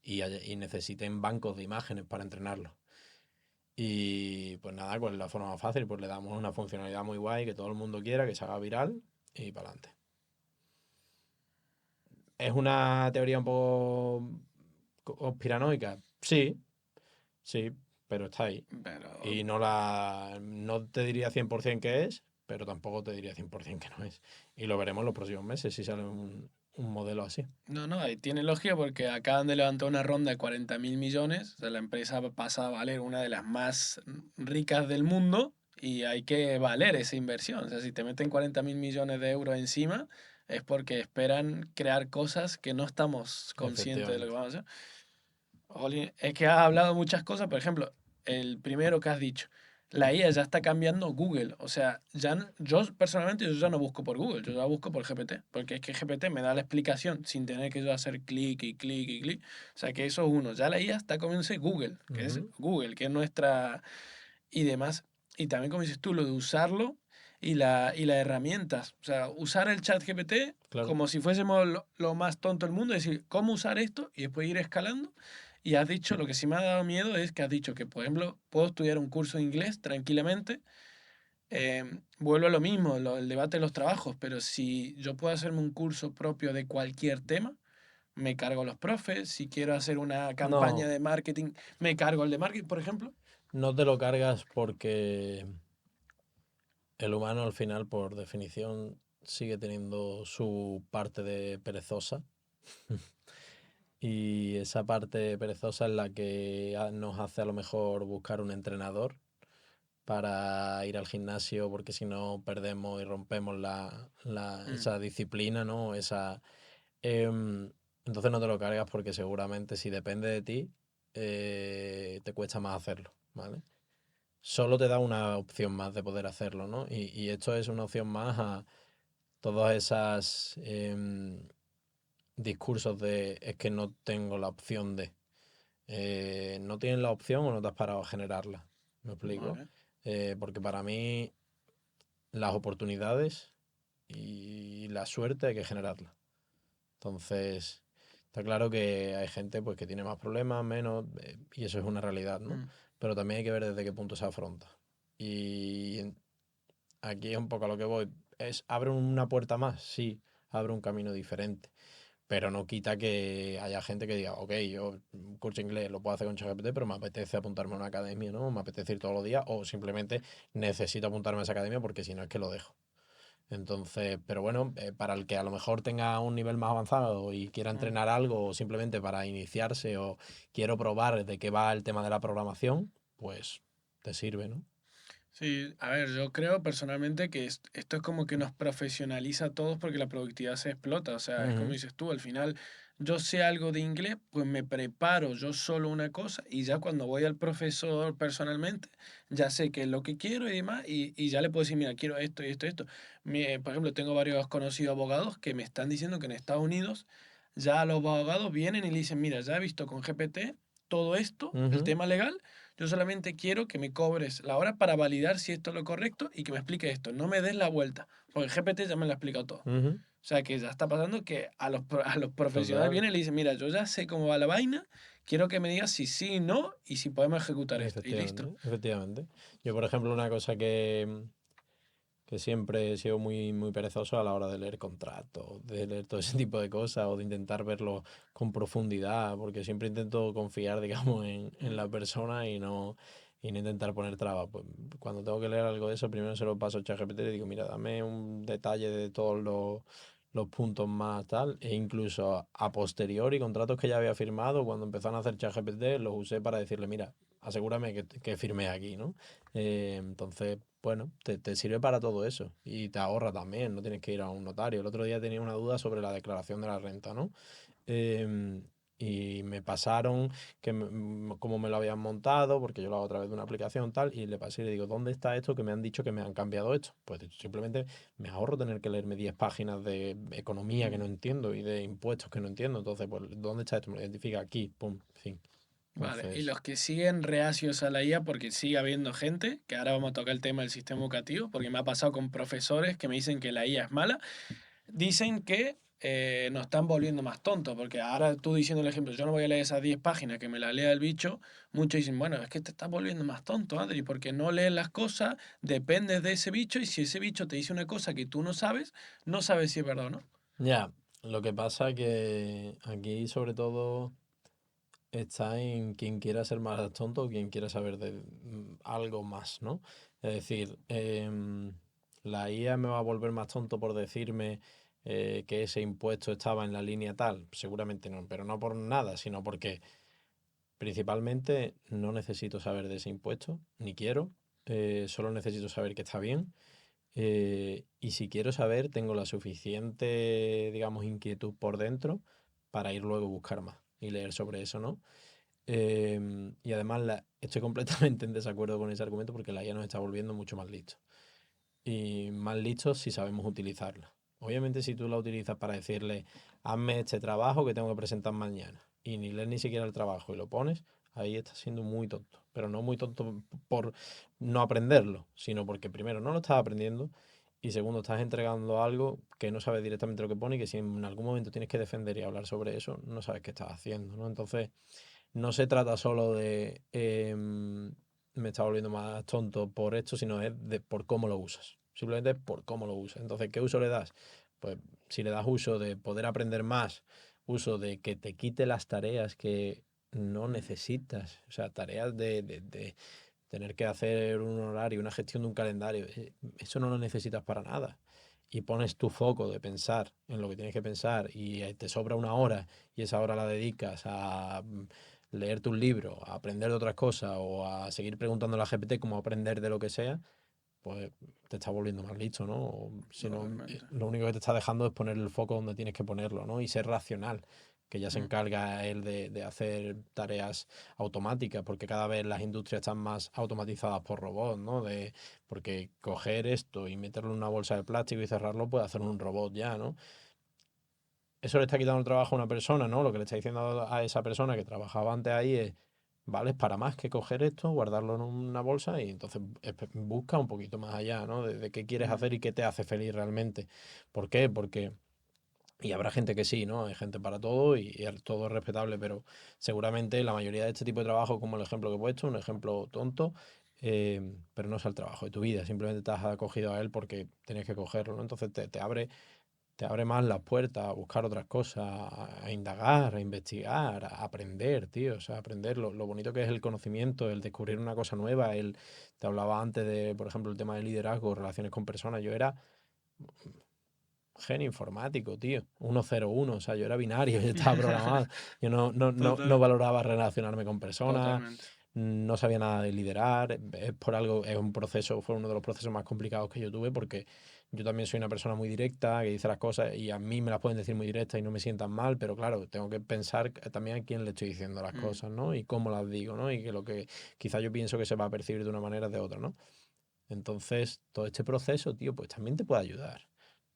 y necesiten bancos de imágenes para entrenarlos. Y pues nada, ¿cuál es la forma más fácil? Pues le damos una funcionalidad muy guay que todo el mundo quiera, que se haga viral y para adelante. ¿Es una teoría un poco conspiranoica? Sí, sí, pero está ahí. Pero Y no te diría 100% que es, pero tampoco te diría 100% que no es. Y lo veremos los próximos meses si sale un modelo así. no, no, ahí tiene lógica porque acaban de levantar una ronda de 40.000 millones. O sea, la empresa pasa a valer una de las más ricas del mundo y hay que valer esa inversión. O sea, si te meten 40.000 millones de euros encima, es porque esperan crear cosas que no estamos conscientes de lo que Efectivamente. vamos a hacer. Jolín, es que has hablado muchas cosas, por ejemplo, el primero que has dicho, la IA ya está cambiando Google. O sea, yo personalmente yo ya no busco por Google, yo ya busco por GPT, porque es que GPT me da la explicación sin tener que yo hacer clic y clic y clic. O sea, que eso es uno. Ya la IA está comiendo Ujú, Google, que es nuestra y demás. Y también, como dices tú, lo de usarlo y las herramientas. O sea, usar el chat GPT claro. como si fuésemos lo más tonto del mundo, es decir, cómo usar esto y después ir escalando. Y has dicho, lo que sí me ha dado miedo es que has dicho que, por ejemplo, puedo estudiar un curso de inglés tranquilamente. Vuelvo a lo mismo, el debate de los trabajos, pero si yo puedo hacerme un curso propio de cualquier tema, me cargo los profes. Si quiero hacer una campaña No, de marketing, me cargo el de marketing, por ejemplo. no te lo cargas porque el humano al final, por definición, sigue teniendo su parte de perezosa. Y esa parte perezosa es la que nos hace a lo mejor buscar un entrenador para ir al gimnasio, porque si no perdemos y rompemos Mm, esa disciplina, ¿no? Em, entonces no te lo cargas porque seguramente si depende de ti, te cuesta más hacerlo, ¿vale? Solo te da una opción más de poder hacerlo, ¿no? Y esto es una opción más a todas esas discursos de es que no tengo la opción de. No tienes la opción o no te has parado a generarla. ¿Me explico? vale. Porque para mí las oportunidades y la suerte hay que generarla. Entonces, está claro que hay gente pues, que tiene más problemas, menos, y eso es una realidad, ¿no? Mm, Pero también hay que ver desde qué punto se afronta. Y aquí es un poco a lo que voy. ¿Abre una puerta más? Sí, abre un camino diferente. Pero no quita que haya gente que diga, ok, yo un curso de inglés lo puedo hacer con ChatGPT, pero me apetece apuntarme a una academia, ¿no? Me apetece ir todos los días, o simplemente necesito apuntarme a esa academia porque si no es que lo dejo. Entonces, pero bueno, para el que a lo mejor tenga un nivel más avanzado y quiera mm. entrenar algo, o simplemente para iniciarse, o quiero probar de qué va el tema de la programación, pues te sirve, ¿no? Sí, a ver, yo creo personalmente que esto es como que nos profesionaliza a todos porque la productividad se explota. O sea, es como Ujú, dices tú, al final yo sé algo de inglés, pues me preparo yo solo una cosa y ya cuando voy al profesor personalmente, ya sé qué es lo que quiero y demás y ya le puedo decir, mira, quiero esto y esto y esto. Por ejemplo, tengo varios conocidos abogados que me están diciendo que en Estados Unidos ya los abogados vienen y le dicen, mira, ya he visto con GPT todo esto, el ujú, tema legal. Yo solamente quiero que me cobres la hora para validar si esto es lo correcto y que me explique esto. No me des la vuelta, porque el GPT ya me lo ha explicado todo. ujú. O sea que ya está pasando que a los profesionales Total. vienen y le dicen, mira, yo ya sé cómo va la vaina, quiero que me digas si sí, no y si podemos ejecutar esto. Y listo. Efectivamente, efectivamente. Yo, por ejemplo, una cosa que siempre he sido muy, muy perezoso a la hora de leer contratos, de leer todo ese tipo de cosas o de intentar verlo con profundidad, porque siempre intento confiar, digamos, en Mm, la persona y no intentar poner trabas. Pues, cuando tengo que leer algo de eso, primero se lo paso a ChatGPT y le digo, mira, dame un detalle de todos los puntos más tal, e incluso a posteriori, contratos que ya había firmado, cuando empezaron a hacer ChatGPT, los usé para decirle, mira, asegúrame que firmé aquí, ¿no? Entonces, bueno, te sirve para todo eso y te ahorra también, no tienes que ir a un notario. El otro día tenía una duda sobre la declaración de la renta, ¿no? Em, y me pasaron cómo me lo habían montado, porque yo lo hago a través de una aplicación tal, y le pasé y le digo, ¿dónde está esto que me han dicho que me han cambiado esto? Pues simplemente me ahorro tener que leerme 10 páginas de economía que no mm. entiendo y de impuestos que no entiendo. Entonces, pues, ¿dónde está esto? Me lo identifica aquí, pum, fin. Vale, y Entonces, los que siguen reacios a la IA porque sigue habiendo gente, que ahora vamos a tocar el tema del sistema educativo, porque me ha pasado con profesores que me dicen que la IA es mala. Dicen que nos están volviendo más tontos, porque ahora tú diciendo el ejemplo, yo no voy a leer esas 10 páginas, que me la lea el bicho, muchos dicen, bueno, es que te estás volviendo más tonto, Adri, porque no lees las cosas, dependes de ese bicho, y si ese bicho te dice una cosa que tú no sabes, no sabes si es verdad o no. ya, lo que pasa que aquí sobre todo está en quien quiera ser más tonto o quien quiera saber de algo más, ¿no? Es decir, la IA me va a volver más tonto por decirme que ese impuesto estaba en la línea tal. Seguramente no, pero no por nada, sino porque principalmente no necesito saber de ese impuesto, ni quiero, solo necesito saber que está bien. Y si quiero saber, tengo la suficiente, digamos, inquietud por dentro para ir luego a buscar más y leer sobre eso, ¿no? Y además estoy completamente en desacuerdo con ese argumento porque la IA nos está volviendo mucho más listos. Y más listos si sabemos utilizarla. Obviamente si tú la utilizas para decirle, hazme este trabajo que tengo que presentar mañana, y ni lees ni siquiera el trabajo y lo pones, ahí estás siendo muy tonto. Pero no muy tonto por no aprenderlo, sino porque primero no lo estás aprendiendo y segundo estás entregando algo que no sabes directamente lo que pone y que si en algún momento tienes que defender y hablar sobre eso, no sabes qué estás haciendo, ¿no? Entonces no se trata solo de me está volviendo más tonto por esto, sino es de por cómo lo usas. Simplemente por cómo lo usas. Entonces, ¿qué uso le das? Pues si le das uso de poder aprender más, uso de que te quite las tareas que no necesitas, o sea, tareas de tener que hacer un horario, una gestión de un calendario, eso no lo necesitas para nada. Y pones tu foco de pensar en lo que tienes que pensar y te sobra una hora y esa hora la dedicas a leerte un libro, a aprender de otras cosas o a seguir preguntando a la GPT cómo aprender de lo que sea, pues te estás volviendo más listo, ¿no? O si no, Totalmente. lo único que te está dejando es poner el foco donde tienes que ponerlo, ¿no? Y ser racional, que ya se Mm. encarga él de hacer tareas automáticas, porque cada vez las industrias están más automatizadas por robots, ¿no? Porque coger esto y meterlo en una bolsa de plástico y cerrarlo puede hacer un robot ya, ¿no? Eso le está quitando el trabajo a una persona, ¿no? Lo que le está diciendo a esa persona que trabajaba antes ahí es, vale, es para más que coger esto, guardarlo en una bolsa y entonces busca un poquito más allá, ¿no? De qué quieres Mm. hacer y qué te hace feliz realmente. ¿Por qué? Porque, y habrá gente que sí, ¿no? Hay gente para todo y todo es respetable, pero seguramente la mayoría de este tipo de trabajo, como el ejemplo que he puesto, un ejemplo tonto, pero no es el trabajo de tu vida, simplemente te has acogido a él porque tienes que cogerlo, ¿no? Entonces te abre más las puertas a buscar otras cosas, a indagar, a investigar, a aprender, tío. O sea, aprender lo bonito que es el conocimiento, el descubrir una cosa nueva. Te hablaba antes de, por ejemplo, el tema de liderazgo, relaciones con personas. Yo era genio informático, tío. 101, o sea, yo era binario, yo estaba programado. Yo no Total, valoraba relacionarme con personas, totalmente. no sabía nada de liderar. Es por algo, es un proceso, fue uno de los procesos más complicados que yo tuve porque yo también soy una persona muy directa, que dice las cosas y a mí me las pueden decir muy directas y no me sientan mal, pero claro, tengo que pensar también a quién le estoy diciendo las Mm. cosas, ¿no? Y cómo las digo, ¿no? Y que lo que quizá yo pienso que se va a percibir de una manera es de otra, ¿no? Entonces, todo este proceso, tío, pues también te puede ayudar.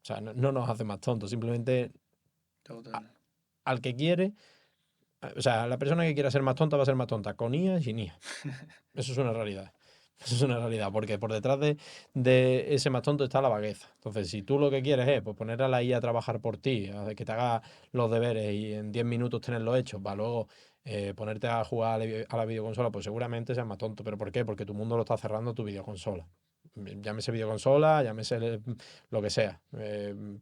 O sea, no nos hace más tontos, simplemente Total. al que quiere, o sea, la persona que quiera ser más tonta va a ser más tonta, con IA y sin IA. Eso es una realidad. Eso es una realidad, porque por detrás de ese más tonto está la vagueza. Entonces, si tú lo que quieres es pues, poner a la IA a trabajar por ti, a que te haga los deberes y en 10 minutos tenerlo hecho, para luego ponerte a jugar a la videoconsola, pues seguramente seas más tonto. ¿Pero por qué? Porque tu mundo lo está cerrando tu videoconsola. Llámese videoconsola, llámese lo que sea,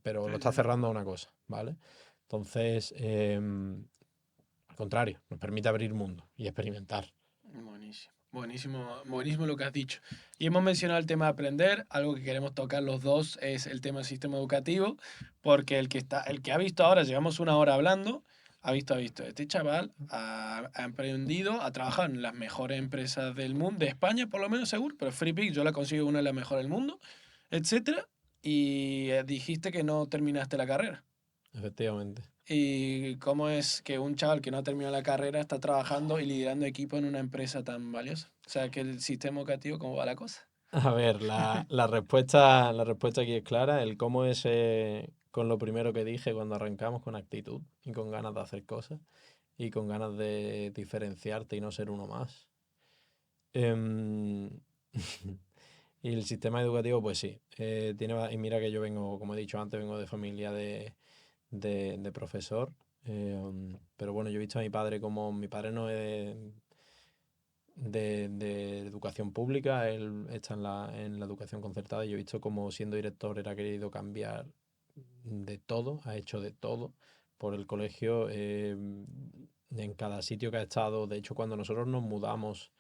pero lo Sí, está sí. cerrando a una cosa, ¿vale? Entonces, al contrario, nos permite abrir mundo y experimentar. Buenísimo. Buenísimo, buenísimo lo que has dicho. Y hemos mencionado el tema de aprender, algo que queremos tocar los dos es el tema del sistema educativo, porque el que ha visto ahora, llevamos una hora hablando, ha visto, este chaval ha emprendido, ha trabajado en las mejores empresas del mundo, de España por lo menos seguro, pero FreePic yo la consigo una de las mejores del mundo, etcétera, y dijiste que no terminaste la carrera. Efectivamente. ¿Y cómo es que un chaval que no ha terminado la carrera está trabajando y liderando equipo en una empresa tan valiosa? O sea, que el sistema educativo, ¿cómo va la cosa? A ver, la respuesta aquí es clara. El cómo es con lo primero que dije cuando arrancamos, con actitud y con ganas de hacer cosas y con ganas de diferenciarte y no ser uno más. Em, y el sistema educativo, pues sí. Y mira que yo vengo, como he dicho antes, vengo de familia de profesor. Pero bueno, yo he visto a mi padre como mi padre no es de educación pública, él está en la educación concertada y yo he visto como siendo director él ha querido cambiar de todo, ha hecho de todo por el colegio, en cada sitio que ha estado. De hecho, cuando nosotros nos mudamos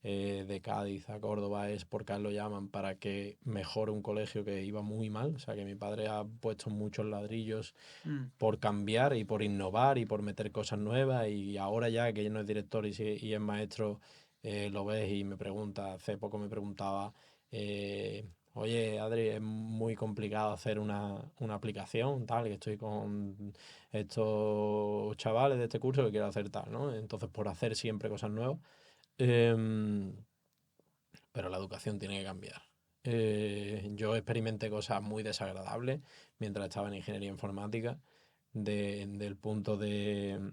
de Cádiz a Córdoba es porque a él lo llaman para que mejore un colegio que iba muy mal. O sea, que mi padre ha puesto muchos ladrillos Mm. por cambiar y por innovar y por meter cosas nuevas y ahora ya que ya no es director y es maestro, lo ves y me pregunta, hace poco me preguntaba, oye Adri, es muy complicado hacer una aplicación, tal, que estoy con estos chavales de este curso que quiero hacer tal, ¿no? Entonces por hacer siempre cosas nuevas, em, pero la educación tiene que cambiar. Yo experimenté cosas muy desagradables mientras estaba en ingeniería informática, del punto de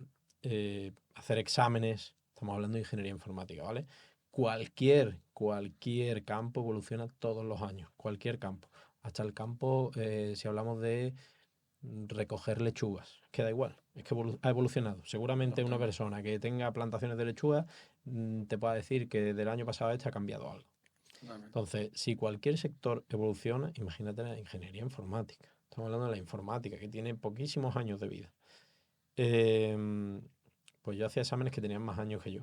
hacer exámenes. Estamos hablando de ingeniería informática, ¿vale? Cualquier campo evoluciona todos los años, cualquier campo. Hasta el campo, si hablamos recoger lechugas. Que da igual, es que ha evolucionado. Seguramente una Totalmente. persona que tenga plantaciones de lechugas te pueda decir que del año pasado a este ha cambiado algo. Totalmente. Entonces, si cualquier sector evoluciona, imagínate la ingeniería informática. Estamos hablando de la informática, que tiene poquísimos años de vida. Em, pues yo hacía exámenes que tenían más años que yo,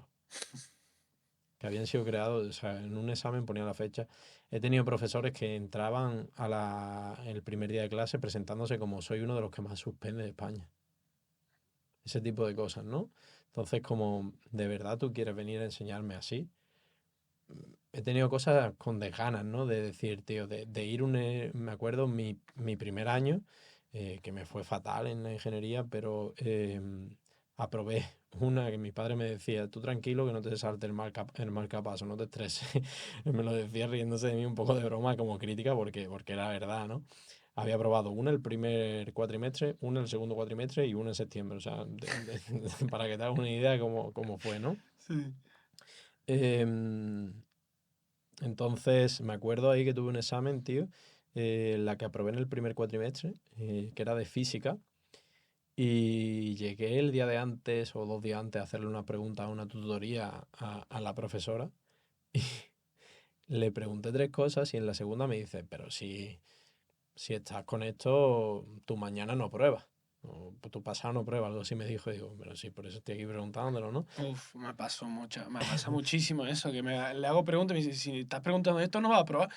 que habían sido creados, o sea, en un examen ponía la fecha. He tenido profesores que entraban el primer día de clase presentándose como soy uno de los que más suspende de España. Ese tipo de cosas, ¿no? Entonces, como de verdad tú quieres venir a enseñarme así, he tenido cosas con desganas, ¿no? De decir, tío, de ir me acuerdo mi primer año, que me fue fatal en la ingeniería, pero aprobé una que mi padre me decía, tú tranquilo que no te salte el marcapaso, no te estreses. Me lo decía riéndose de mí un poco de broma como crítica porque era verdad, ¿no? Había aprobado una el primer cuatrimestre, una el segundo cuatrimestre y una en septiembre. O sea, para que te hagas una idea cómo fue, ¿no? Sí. Em, entonces, me acuerdo ahí que tuve un examen, tío, la que aprobé en el primer cuatrimestre, que era de física, y llegué el día de antes o 2 días antes a hacerle una pregunta, una tutoría a la profesora, y le pregunté 3 cosas y en la segunda me dice, pero si estás con esto, tú mañana no pruebas, o tu pasado no prueba, algo así me dijo, y digo, pero sí, por eso estoy aquí preguntándolo, ¿no? Uf, me pasa muchísimo eso, que le hago preguntas y me dice, si estás preguntando esto no vas a probar.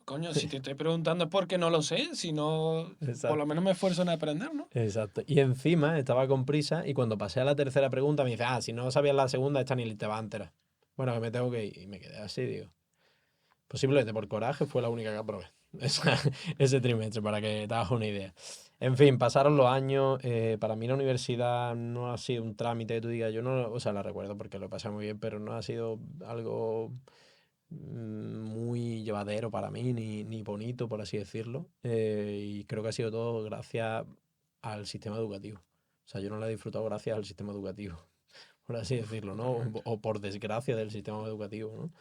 Coño, si te estoy preguntando es porque no lo sé, si no, por lo Exacto. menos me esfuerzo en aprender, ¿no? Exacto. Y encima estaba con prisa y cuando pasé a la tercera pregunta me dice, si no sabías la segunda, esta ni te va a enterar. Bueno, que me tengo que ir. Y me quedé así, digo. Posiblemente por coraje fue la única que aprobé ese trimestre, para que te hagas una idea. En fin, pasaron los años. Para mí la universidad no ha sido un trámite que tú digas, yo no, o sea, la recuerdo porque lo pasé muy bien, pero no ha sido algo muy llevadero para mí, ni bonito, por así decirlo. Y creo que ha sido todo gracias al sistema educativo. O sea, yo no la he disfrutado gracias al sistema educativo, por así Uf, decirlo, ¿no? totalmente. O por desgracia del sistema educativo, ¿no?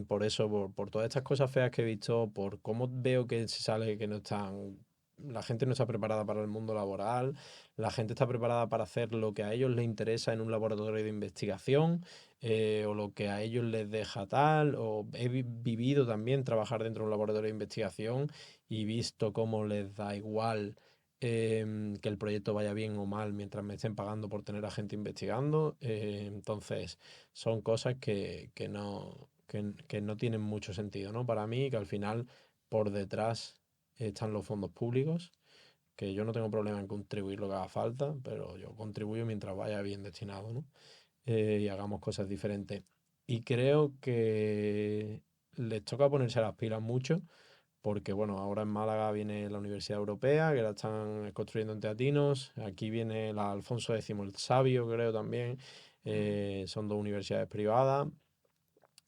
Por eso, por todas estas cosas feas que he visto, por cómo veo que se sale que no están, la gente no está preparada para el mundo laboral, la gente está preparada para hacer lo que a ellos les interesa en un laboratorio de investigación, o lo que a ellos les deja tal, o he vivido también trabajar dentro de un laboratorio de investigación y visto cómo les da igual. Que el proyecto vaya bien o mal mientras me estén pagando por tener a gente investigando. Entonces, son cosas que no tienen mucho sentido, ¿no? Para mí, que al final por detrás están los fondos públicos, que yo no tengo problema en contribuir lo que haga falta, pero yo contribuyo mientras vaya bien destinado, ¿no? Y hagamos cosas diferentes. Y creo que les toca ponerse las pilas mucho, porque bueno, ahora en Málaga viene la Universidad Europea, que la están construyendo en Teatinos, aquí viene la Alfonso X el Sabio, creo también, Ujú. son 2 universidades privadas.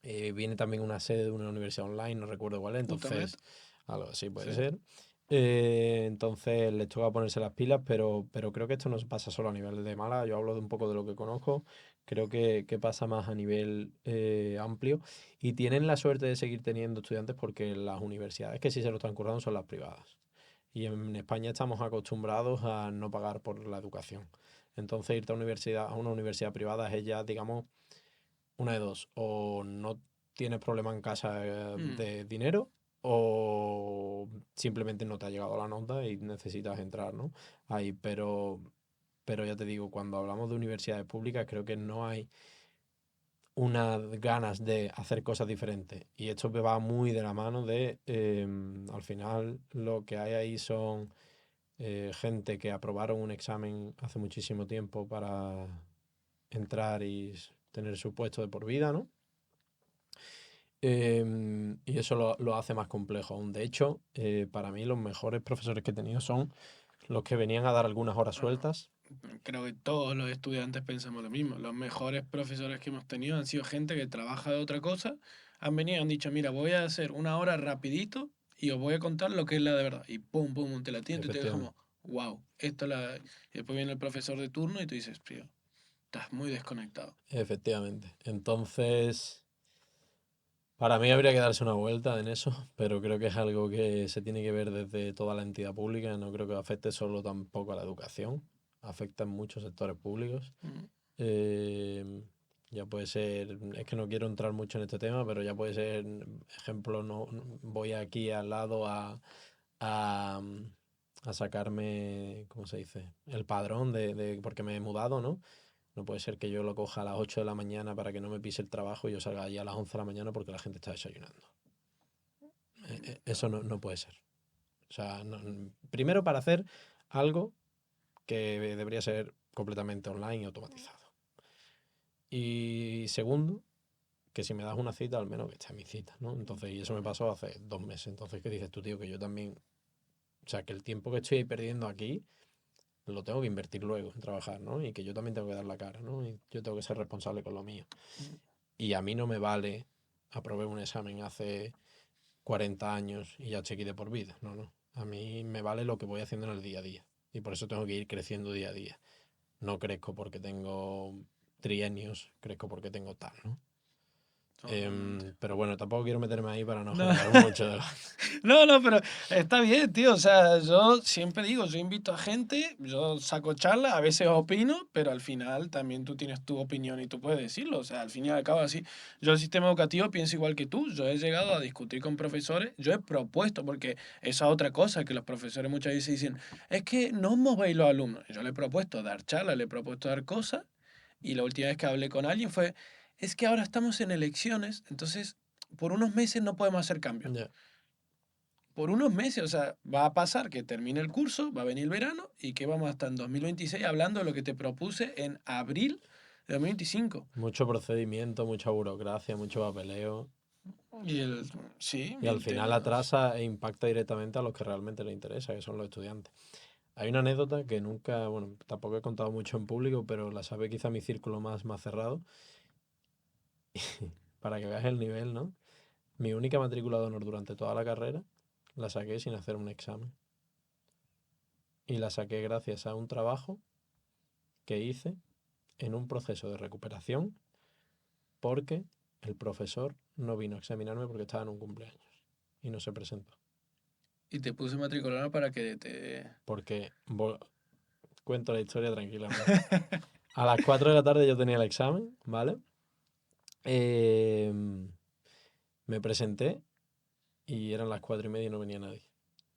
Viene también una sede de una universidad online, no recuerdo cuál es, UTAMED, entonces algo así puede sí. ser. Entonces les toca ponerse las pilas, pero creo que esto no pasa solo a nivel de Málaga, yo hablo de un poco de lo que conozco, creo que pasa más a nivel amplio y tienen la suerte de seguir teniendo estudiantes porque las universidades que sí se lo están currando son las privadas. Y en España estamos acostumbrados a no pagar por la educación. Entonces irte a una universidad privada es ya, digamos, una de dos, o no tienes problema en casa Mm, de dinero, o simplemente no te ha llegado la nota y necesitas entrar, ¿no? Ahí, pero ya te digo, cuando hablamos de universidades públicas, creo que no hay unas ganas de hacer cosas diferentes. Y esto me va muy de la mano de, al final, lo que hay ahí son gente que aprobaron un examen hace muchísimo tiempo para entrar y tener su puesto de por vida, ¿no? Y eso lo hace más complejo aún. De hecho, para mí los mejores profesores que he tenido son los que venían a dar algunas horas bueno, sueltas. creo que todos los estudiantes pensamos lo mismo. Los mejores profesores que hemos tenido han sido gente que trabaja de otra cosa, han venido y han dicho, mira, voy a hacer una hora rapidito y os voy a contar lo que es la de verdad. Y pum, pum, te la tiento y te dejas Efectivamente, como, wow, esto es la... Y después viene el profesor de turno y tú dices, tío, estás muy desconectado. efectivamente. Entonces, Para mí habría que darse una vuelta en eso, pero creo que es algo que se tiene que ver desde toda la entidad pública. No creo que afecte solo tampoco a la educación, afecta en muchos sectores públicos. Mm. Eh, ya puede ser, es que no quiero entrar mucho en este tema, pero ya puede ser, ejemplo, voy aquí al lado a, a sacarme, ¿cómo se dice? El padrón porque me he mudado, ¿no? No puede ser que yo lo coja a las 8 de la mañana para que no me pise el trabajo y yo salga allí a las 11 de la mañana porque la gente está desayunando. Eso no puede ser. O sea, primero para hacer algo que debería ser completamente online y automatizado. Y segundo, que si me das una cita, al menos que esté mi cita, ¿no? Entonces, y eso me pasó hace 2 meses. Entonces, ¿qué dices tú, tío? Que yo también, o sea, que el tiempo que estoy perdiendo aquí lo tengo que invertir luego en trabajar, ¿no? Y que yo también tengo que dar la cara, ¿no? Y yo tengo que ser responsable con lo mío. Y a mí no me vale aprobé un examen hace 40 años y ya chequeé de por vida. No, no. A mí me vale lo que voy haciendo en el día a día. Y por eso tengo que ir creciendo día a día. No crezco porque tengo trienios, crezco porque tengo tal, ¿no? Totalmente. Pero bueno, tampoco quiero meterme ahí para no No. generar mucho debate. No, pero está bien, tío. O sea, yo siempre digo, yo invito a gente, yo saco charlas, a veces opino, pero al final también tú tienes tu opinión y tú puedes decirlo. O sea, al fin y al cabo, así, yo el sistema educativo pienso igual que tú. Yo he llegado a discutir con profesores, yo he propuesto, porque esa es otra cosa que los profesores muchas veces dicen, es que no os movéis los alumnos. Yo le he propuesto dar charlas, le he propuesto dar cosas, y la última vez que hablé con alguien fue, es que ahora estamos en elecciones, entonces por unos meses no podemos hacer cambios Ya. por unos meses, o sea, va a pasar que termine el curso, va a venir el verano y que vamos hasta en 2026 hablando de lo que te propuse en abril de 2025. Mucho procedimiento, mucha burocracia, mucho papeleo. Y el, sí, Y y al el final tema es... atrasa e impacta directamente a los que realmente les interesa, que son los estudiantes. Hay una anécdota que nunca, bueno, tampoco he contado mucho en público, pero la sabe quizá mi círculo más cerrado, para que veas el nivel, ¿no? Mi única matrícula de honor durante toda la carrera la saqué sin hacer un examen. Y la saqué gracias a un trabajo que hice en un proceso de recuperación porque el profesor no vino a examinarme porque estaba en un cumpleaños y no se presentó. Y te puse matricular para que te... Porque, cuento la historia tranquilamente. A las 4 de la tarde yo tenía el examen, ¿vale? Me presenté y eran las 4:30 y no venía nadie.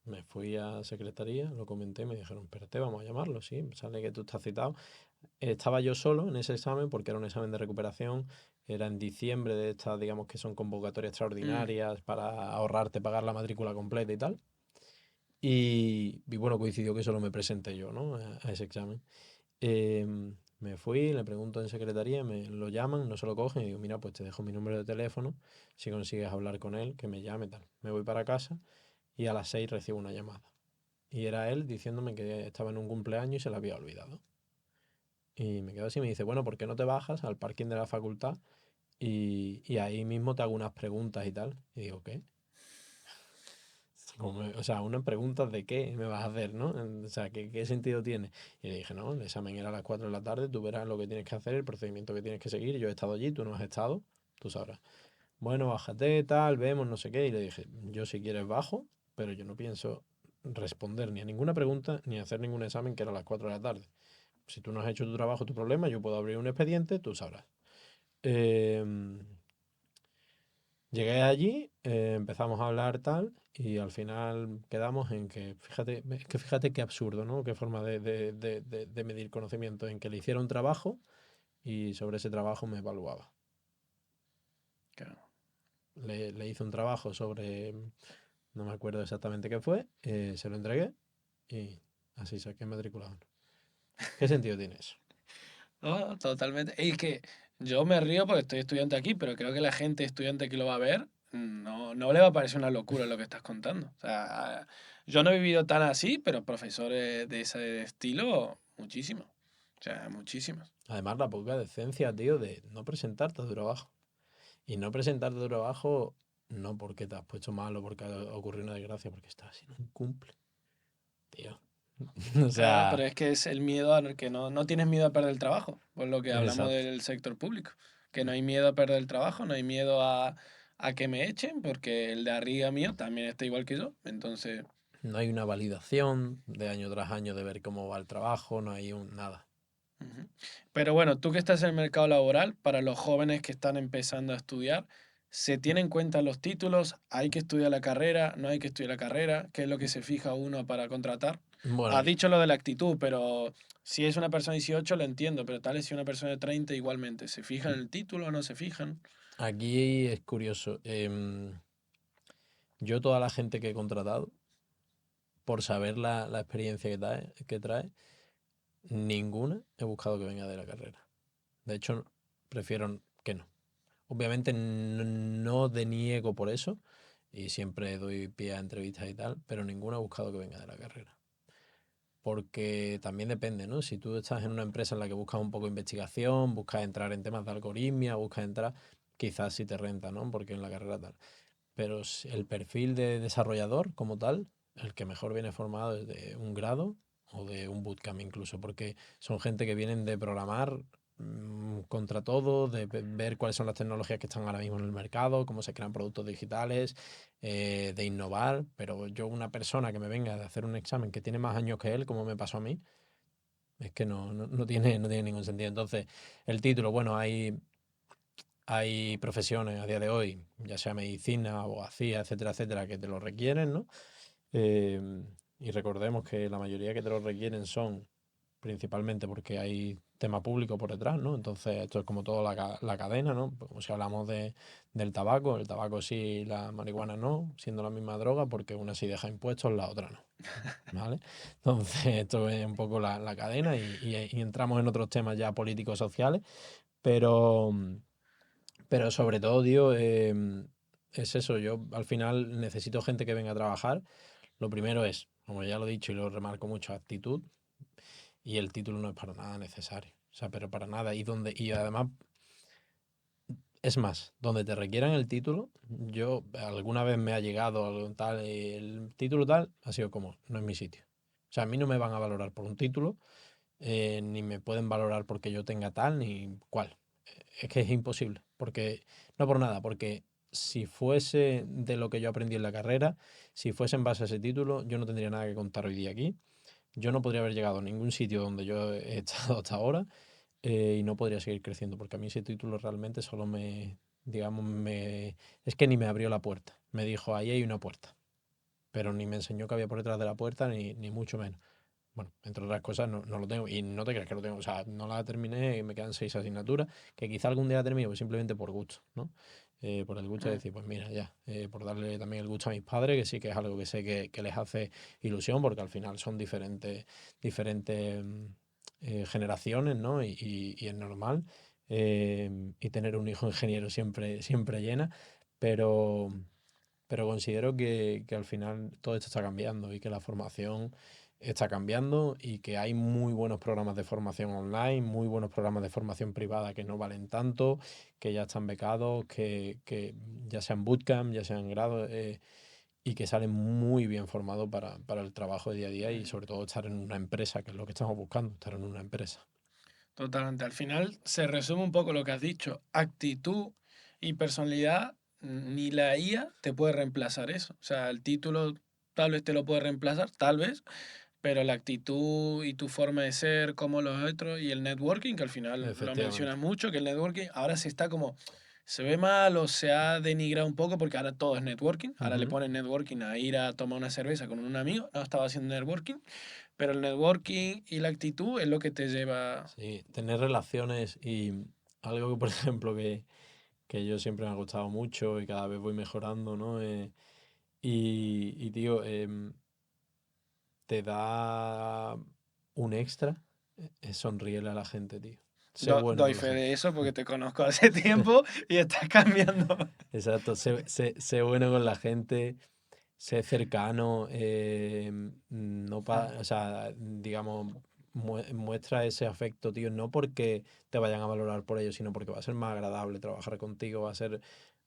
Me fui a secretaría, lo comenté y me dijeron, espérate, vamos a llamarlo, sí, sale que tú estás citado. Estaba yo solo en ese examen porque era un examen de recuperación, era en diciembre de estas, digamos que son convocatorias Mm. extraordinarias para ahorrarte pagar la matrícula completa y tal. Y bueno, coincidió que solo me presenté yo, ¿no? A ese examen. Me fui, le pregunto en secretaría, me lo llaman, no se lo cogen y digo, mira, pues te dejo mi número de teléfono, si consigues hablar con él, que me llame tal. Me voy para casa y a las 6 recibo una llamada. Y era él diciéndome que estaba en un cumpleaños y se le había olvidado. Y me quedo así y me dice, bueno, ¿por qué no te bajas al parking de la facultad y ahí mismo te hago unas preguntas y tal? Y digo, ¿qué? O sea, unas preguntas de qué me vas a hacer, ¿no? O sea, ¿qué sentido tiene? Y le dije, no, el examen era a las 4 de la tarde, tú verás lo que tienes que hacer, el procedimiento que tienes que seguir. Yo he estado allí, tú no has estado, tú sabrás. Bueno, bájate, tal, vemos, no sé qué. Y le dije, yo si quieres bajo, pero yo no pienso responder ni a ninguna pregunta ni a hacer ningún examen que era a las 4 de la tarde. Si tú no has hecho tu trabajo, tu problema, yo puedo abrir un expediente, tú sabrás. Em, Llegué allí, empezamos a hablar tal, y al final quedamos en que, fíjate qué absurdo, ¿no? Qué forma de medir conocimiento, en que le hiciera un trabajo y sobre ese trabajo me evaluaba. Claro. Le hice un trabajo sobre, no me acuerdo exactamente qué fue, se lo entregué y así saqué matriculado. ¿Qué sentido tiene eso? No, totalmente. Y que yo me río porque estoy estudiante aquí, pero creo que la gente estudiante que lo va a ver no le va a parecer una locura lo que estás contando. O sea, yo no he vivido tan así, pero profesores de ese estilo, muchísimo. O sea, muchísimos. Además, la poca decencia, tío, de no presentarte a tu trabajo. Y no presentarte a tu trabajo no porque te has puesto mal o porque ha ocurrido una desgracia, porque estás en un cumple, tío. O Claro, pero sea, es que es el miedo a que no tienes miedo a perder el trabajo, por lo que hablamos exacto. del sector público. Que no hay miedo a perder el trabajo, no hay miedo a que me echen, porque el de arriba mío también está igual que yo. Entonces, No hay una validación de año tras año de ver cómo va el trabajo, no hay nada. ujú. Pero bueno, tú que estás en el mercado laboral, para los jóvenes que están empezando a estudiar, ¿se tienen en cuenta los títulos? ¿Hay que estudiar la carrera? ¿No hay que estudiar la carrera? ¿Qué es lo que se fija uno para contratar? Bueno, Has dicho lo de la actitud, pero si es una persona de 18 lo entiendo, pero tal vez si una persona de 30 igualmente, ¿se fijan en el título o no se fijan? aquí es curioso. Yo toda la gente que he contratado, por saber la experiencia que trae, ninguna he buscado que venga de la carrera. De hecho, prefiero que no. Obviamente no deniego por eso y siempre doy pie a entrevistas y tal, pero ninguna he buscado que venga de la carrera. Porque también depende, ¿no? Si tú estás en una empresa en la que buscas un poco de investigación, buscas entrar en temas de algoritmia, buscas entrar, quizás sí te renta, ¿no? Porque en la carrera tal. Pero el perfil de desarrollador como tal, el que mejor viene formado es de un grado o de un bootcamp incluso, porque son gente que vienen de programar contra todo, de ver cuáles son las tecnologías que están ahora mismo en el mercado, cómo se crean productos digitales, de innovar. Pero yo, una persona que me venga de hacer un examen que tiene más años que él, como me pasó a mí, es que no tiene ningún sentido. Entonces, el título, bueno, hay profesiones a día de hoy, ya sea medicina, abogacía, etcétera, etcétera, que te lo requieren, ¿no? Eh, y recordemos que la mayoría que te lo requieren son principalmente porque hay tema público por detrás, ¿no? Entonces esto es como toda la cadena, ¿no? Pues como si hablamos del tabaco, el tabaco sí, la marihuana no, siendo la misma droga, porque una sí deja impuestos, la otra no, ¿vale? Entonces esto es un poco la cadena y entramos en otros temas ya políticos sociales, pero... Pero sobre todo, tío, es eso. Yo al final necesito gente que venga a trabajar. Lo primero es, como ya lo he dicho y lo remarco mucho, actitud. Y el título no es para nada necesario. O sea, pero para nada. Y además, es más, donde te requieran el título, yo alguna vez me ha llegado algo tal, el título tal, ha sido como, no es mi sitio. O sea, a mí no me van a valorar por un título, ni me pueden valorar porque yo tenga tal, ni cual. Es que es imposible, porque no por nada, porque si fuese de lo que yo aprendí en la carrera, si fuese en base a ese título, yo no tendría nada que contar hoy día aquí. Yo no podría haber llegado a ningún sitio donde yo he estado hasta ahora, y no podría seguir creciendo, porque a mí ese título realmente solo digamos, es que ni me abrió la puerta. Me dijo, ahí hay una puerta, pero ni me enseñó que había por detrás de la puerta, ni mucho menos. Bueno, entre otras cosas, no lo tengo. Y no te creas que lo tengo. O sea, no la terminé y me quedan 6 asignaturas, que quizá algún día la termine, pues simplemente por gusto, ¿no? Por el gusto de Mm. decir, pues mira, ya. Por darle también el gusto a mis padres, que sí que es algo que sé que les hace ilusión, porque al final son diferentes generaciones, ¿no? Y es normal. Y tener un hijo ingeniero siempre llena. Pero, pero considero que al final todo esto está cambiando y que la formación está cambiando y que hay muy buenos programas de formación online, muy buenos programas de formación privada que no valen tanto, que ya están becados, que ya sean bootcamp, ya sean grados, y que salen muy bien formados para el trabajo de día a día y Mm. sobre todo estar en una empresa, que es lo que estamos buscando, estar en una empresa. Totalmente. Al final se resume un poco lo que has dicho. Actitud y personalidad, ni la IA te puede reemplazar eso. O sea, el título tal vez te lo puede reemplazar, tal vez, pero la actitud y tu forma de ser, como los otros, y el networking, que al final lo Efectivamente. mencionas mucho, que el networking ahora se está como, se ve mal o se ha denigrado un poco porque ahora todo es networking. Ahora le Ujú. ponen networking a ir a tomar una cerveza con un amigo. No estaba haciendo networking, pero el networking y la actitud es lo que te lleva. Sí, tener relaciones y algo que, por ejemplo, que yo siempre me ha gustado mucho y cada vez voy mejorando, ¿no? Tío, te da un extra, es sonríele a la gente, tío. Sé bueno Doy con la fe gente. de eso porque te conozco hace tiempo y estás cambiando. Exacto, sé bueno con la gente, sé cercano, o sea, digamos, muestra ese afecto, tío, no porque te vayan a valorar por ello, sino porque va a ser más agradable trabajar contigo, va a ser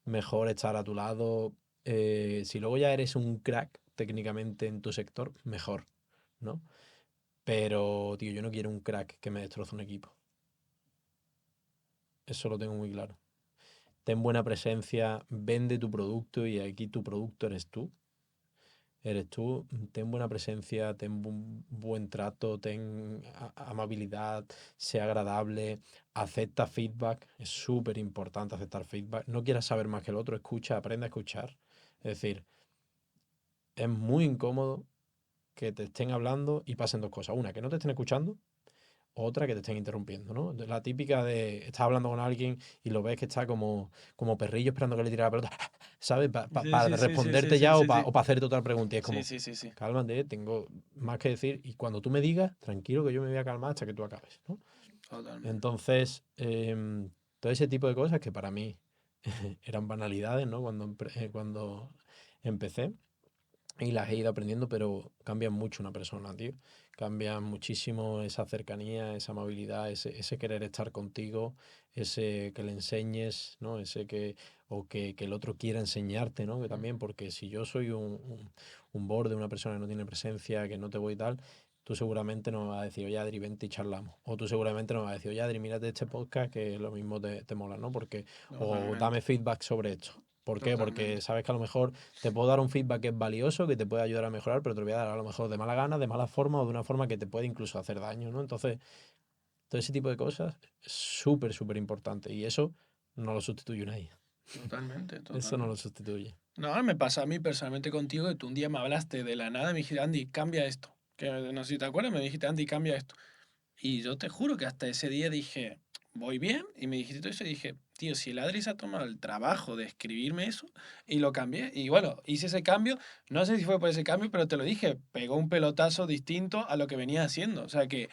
mejor estar a tu lado. Si luego ya eres un crack técnicamente en tu sector, mejor, ¿no? Pero, tío, yo no quiero un crack que me destroce un equipo. Eso lo tengo muy claro. ten buena presencia, vende tu producto y aquí tu producto eres tú. Eres tú, ten buena presencia, ten buen trato, ten amabilidad, sea agradable, acepta feedback, es súper importante aceptar feedback. No quieras saber más que el otro, escucha, aprende a escuchar. Es decir, es muy incómodo que te estén hablando y pasen dos cosas. Una, que no te estén escuchando, otra que te estén interrumpiendo, ¿no? La típica de estás hablando con alguien y lo ves que está como perrillo esperando que le tire la pelota, ¿sabes? Sí, Para sí, sí, sí, sí, responderte sí, ya sí, o sí. para hacerte otra pregunta. Y es Sí, como, sí, sí, sí. cálmate, tengo más que decir. Y cuando tú me digas, tranquilo que yo me voy a calmar hasta que tú acabes, ¿no? Totalmente. Entonces, todo ese tipo de cosas que para mí eran banalidades, ¿no? Cuando empecé y las he ido aprendiendo, pero cambian mucho una persona, tío. Cambian muchísimo esa cercanía, esa amabilidad, ese querer estar contigo, ese que le enseñes, ¿no? O que el otro quiera enseñarte, ¿no? Que también, porque si yo soy un borde, una persona que no tiene presencia, que no te voy y tal, tú seguramente no me vas a decir, oye, Adri, vente y charlamos. O tú seguramente no me vas a decir, oye, Adri, mírate este podcast que lo mismo te mola, ¿no? O Totalmente. dame feedback sobre esto. ¿Por qué? Porque Totalmente. sabes que a lo mejor te puedo dar un feedback que es valioso, que te puede ayudar a mejorar, pero te lo voy a dar a lo mejor de mala gana, de mala forma o de una forma que te puede incluso hacer daño, ¿no? Entonces, todo ese tipo de cosas es súper, súper importante y eso no lo sustituye una IA. Totalmente, Eso no lo totalmente. sustituye. No, me pasa a mí personalmente contigo que tú un día me hablaste de la nada y me dijiste, Andy, cambia esto. Que no sé si te acuerdas, me dijiste, Andy, cambia esto. Y yo te juro que hasta ese día dije, voy bien. Y me dijiste todo eso y dije, tío, si el Adri se ha tomado el trabajo de escribirme eso y lo cambié. Y bueno, hice ese cambio. No sé si fue por ese cambio, pero te lo dije, pegó un pelotazo distinto a lo que venía haciendo. O sea que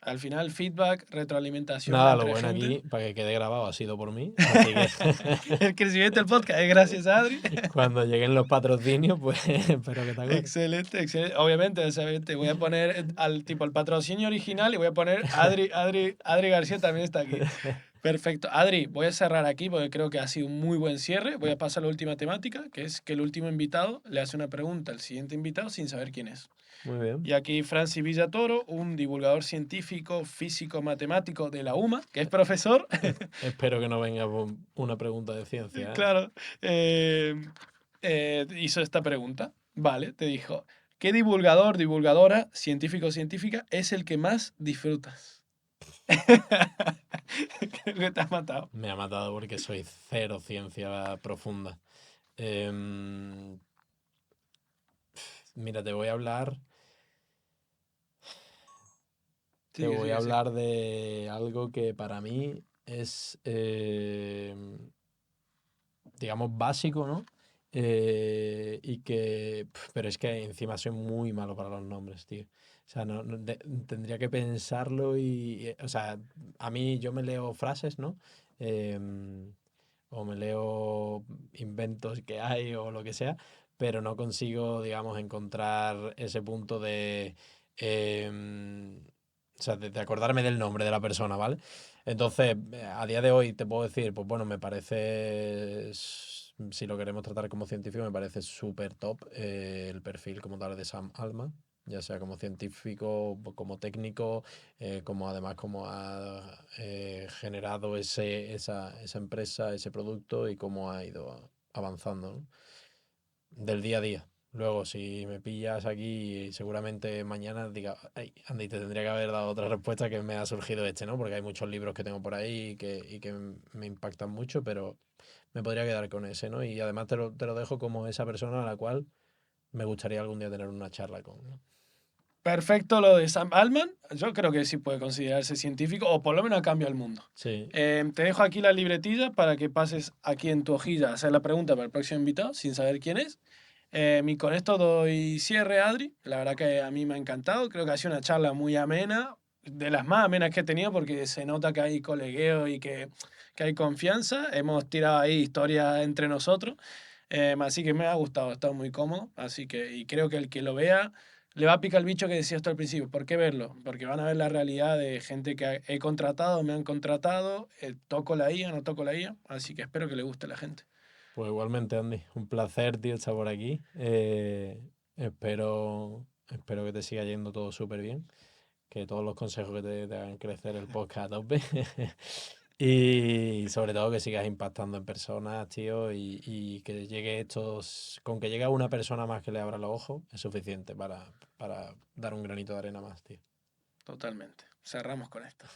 al final feedback, retroalimentación Nada, lo entre bueno gente. aquí, para que quede grabado, ha sido por mí, así que El crecimiento del podcast es gracias a Adri. cuando lleguen los patrocinios, pues espero que te acuerdes. Excelente, excelente. Obviamente, obviamente, voy a poner al tipo el patrocinio original y voy a poner Adri García también está aquí. Perfecto. Adri, voy a cerrar aquí porque creo que ha sido un muy buen cierre. Voy a pasar a la última temática, que es que el último invitado le hace una pregunta al siguiente invitado sin saber quién es. Muy bien. Y aquí Francis Villatoro, un divulgador científico, físico, matemático de la UMA, que es profesor. Espero que no venga una pregunta de ciencia, ¿eh? Claro, eh, hizo esta pregunta. Vale, te dijo, ¿qué divulgador, divulgadora, científico o científica es el que más disfrutas? Creo que te has matado. Me ha matado porque soy cero ciencia profunda. Em, Mira, te voy a hablar. Te Sigue, voy a sigue, sí. hablar de algo que para mí es, digamos, básico, ¿no? Pero es que encima soy muy malo para los nombres, tío. O sea, tendría que pensarlo o sea, a mí yo me leo frases, ¿no? Em, o me leo inventos que hay o lo que sea, pero no consigo, digamos, encontrar ese punto em, o sea, de acordarme del nombre de la persona, ¿vale? Entonces, a día de hoy te puedo decir, pues bueno, me parece, si lo queremos tratar como científico, me parece súper top el perfil como tal de Sam Altman, ya sea como científico, como técnico, como además como ha generado esa empresa, ese producto y cómo ha ido avanzando, ¿no? Del día a día. Luego, si me pillas aquí, seguramente mañana diga, ay, Andy, te tendría que haber dado otra respuesta que me ha surgido ¿no? Porque hay muchos libros que tengo por ahí y que me impactan mucho, pero me podría quedar con ese, ¿no? Y además te lo dejo como esa persona a la cual me gustaría algún día tener una charla con, ¿no? Perfecto lo de Sam Altman. Yo creo que sí puede considerarse científico o por lo menos ha cambiado el mundo. Sí, Te dejo aquí la libretilla para que pases aquí en tu hojilla a hacer la pregunta para el próximo invitado sin saber quién es. Y con esto doy cierre, Adri. La verdad que a mí me ha encantado. Creo que ha sido una charla muy amena, de las más amenas que he tenido, porque se nota que hay colegueo y que hay confianza. Hemos tirado ahí historias entre nosotros. Así que me ha gustado, he estado muy cómodo. Así que, y creo que el que lo vea le va a picar el bicho que decía esto al principio. ¿Por qué verlo? Porque van a ver la realidad de gente que he contratado, me han contratado, toco la IA, no toco la IA. Así que espero que le guste a la gente. pues igualmente, Andy, un placer, tío, estar por aquí. Espero que te siga yendo todo súper bien, que todos los consejos que te hagan crecer el podcast a tope. Y sobre todo que sigas impactando en personas, tío, y que llegue con que llegue una persona más que le abra los ojos, es suficiente para dar un granito de arena más, tío. Totalmente. Cerramos con esto.